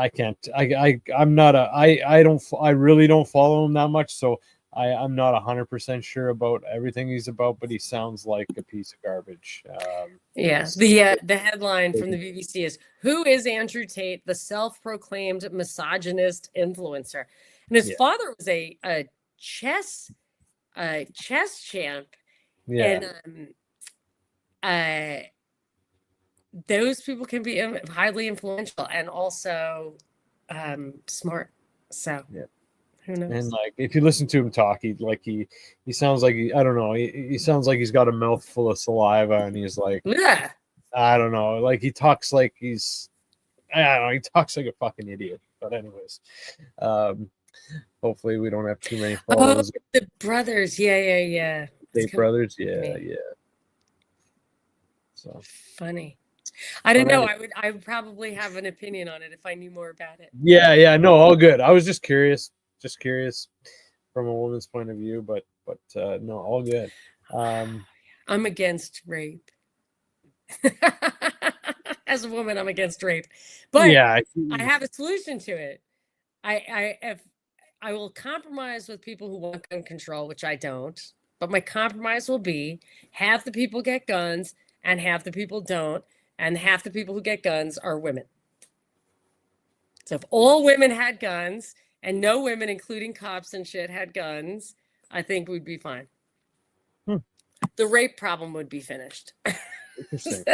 can't. I'm not a. I really don't follow him that much, so I'm not 100% sure about everything he's about, but he sounds like a piece of garbage. The headline from the BBC is, "Who is Andrew Tate, the self-proclaimed misogynist influencer?" And his father was a chess champ. Yeah. And those people can be highly influential and also smart. So yeah. Who knows? And like, if you listen to him talk, he sounds like I don't know. He sounds like he's got a mouthful of saliva, and he's like, yeah, I don't know. Like he talks like I don't know. He talks like a fucking idiot. But anyways, hopefully we don't have too many followers. Oh, the brothers, yeah. The brothers, yeah. So funny. I don't know. I would probably have an opinion on it if I knew more about it. Yeah. No, all good. I was just curious from a woman's point of view, but no, all good. I'm against rape. As a woman, I'm against rape, but yeah, I have a solution to it. I will compromise with people who want gun control, which I don't. But my compromise will be half the people get guns and half the people don't, and half the people who get guns are women. So if all women had guns and no women, including cops and shit, had guns, I think we'd be fine. The rape problem would be finished. Interesting.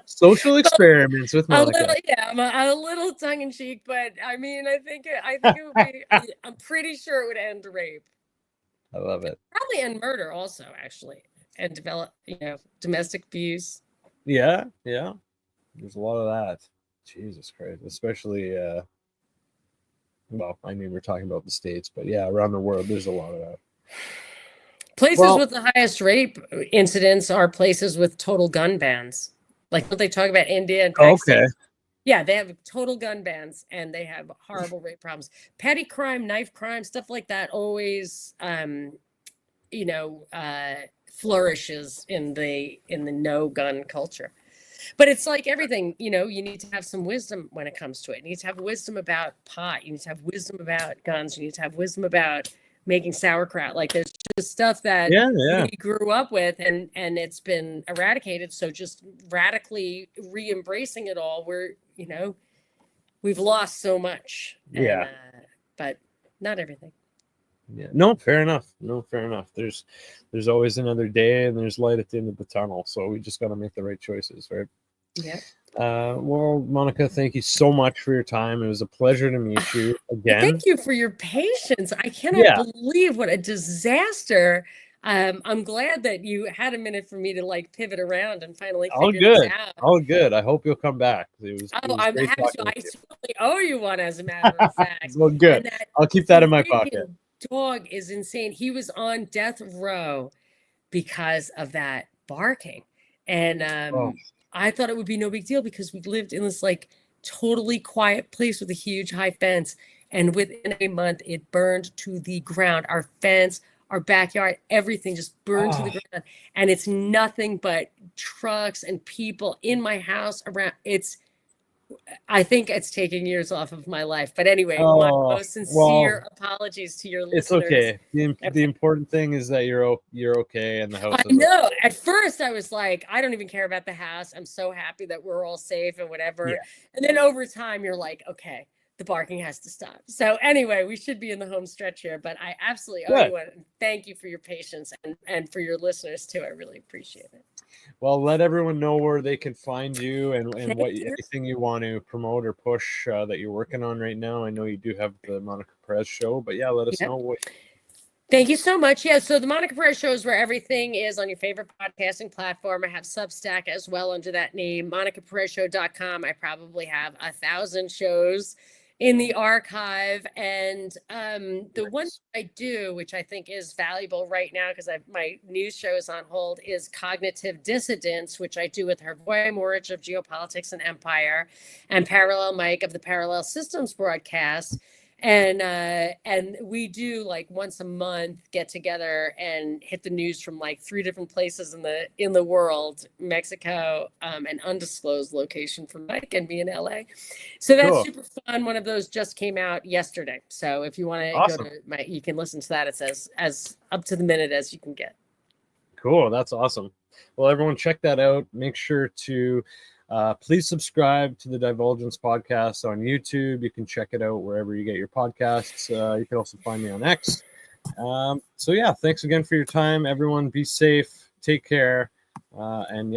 Social experiments with Monica. I'm a little tongue in cheek, but I mean, I think it would be. I'm pretty sure it would end rape. I love it. Probably end murder also, actually, and develop, domestic abuse. Yeah. There's a lot of that. Jesus Christ, especially. Well, I mean, we're talking about the States, but yeah, around the world, there's a lot of that. Places with the highest rape incidents are places with total gun bans. Like what they talk about India and Pakistan. Okay. Yeah, they have total gun bans and they have horrible rape problems. Petty crime, knife crime, stuff like that always flourishes in the no gun culture. But it's like everything, you need to have some wisdom when it comes to it. You need to have wisdom about pot. You need to have wisdom about guns. You need to have wisdom about making sauerkraut. Like there's just stuff that we grew up with and it's been eradicated. So just radically re-embracing it all, we've lost so much. Yeah. But not everything. Yeah. No, fair enough. There's always another day and there's light at the end of the tunnel. So we just got to make the right choices, right? Yeah. Well, Monica, thank you so much for your time. It was a pleasure to meet you again. Thank you for your patience. I cannot believe what a disaster. I'm glad that you had a minute for me to pivot around and finally figure this out. All good. I hope you'll come back. I'm happy to. I certainly owe you one, as a matter of fact. Well, good. I'll keep that in my pocket. Dog is insane. He was on death row because of that barking. And I thought it would be no big deal because we lived in this totally quiet place with a huge high fence. And within a month, it burned to the ground. Our fence, our backyard, everything just burned to the ground. And it's nothing but trucks and people in my house around. I think it's taking years off of my life. But anyway, my most sincere apologies to your listeners. It's okay. The important thing is that you're okay and the house I know. At first, I was like, I don't even care about the house. I'm so happy that we're all safe and whatever. Yeah. And then over time, you're like, okay, the barking has to stop. So anyway, we should be in the home stretch here. But I absolutely owe you one. Thank you for your patience and for your listeners, too. I really appreciate it. Well, let everyone know where they can find you and anything you want to promote or push that you're working on right now. I know you do have the Monica Perez Show, but let us know what. Thank you so much. Yeah, so the Monica Perez Show is where everything is on your favorite podcasting platform. I have Substack as well under that name, monicaperezshow.com. I probably have 1,000 shows in the archive. And the one I do, which I think is valuable right now because my news show is on hold, is Cognitive Dissidence, which I do with Hervoy Morich of Geopolitics and Empire and Parallel Mike of the Parallel Systems broadcast. And we do once a month get together and hit the news from 3 different places in the world, Mexico, an undisclosed location for Mike and me in LA. So that's super fun. One of those just came out yesterday. So if you want to go to you can listen to that. It's as up to the minute as you can get. Cool. That's awesome. Well, everyone check that out. Make sure to please subscribe to the Divulgence podcast on YouTube. You can check it out wherever you get your podcasts. You can also find me on X. Thanks again for your time, everyone. Be safe, take care, and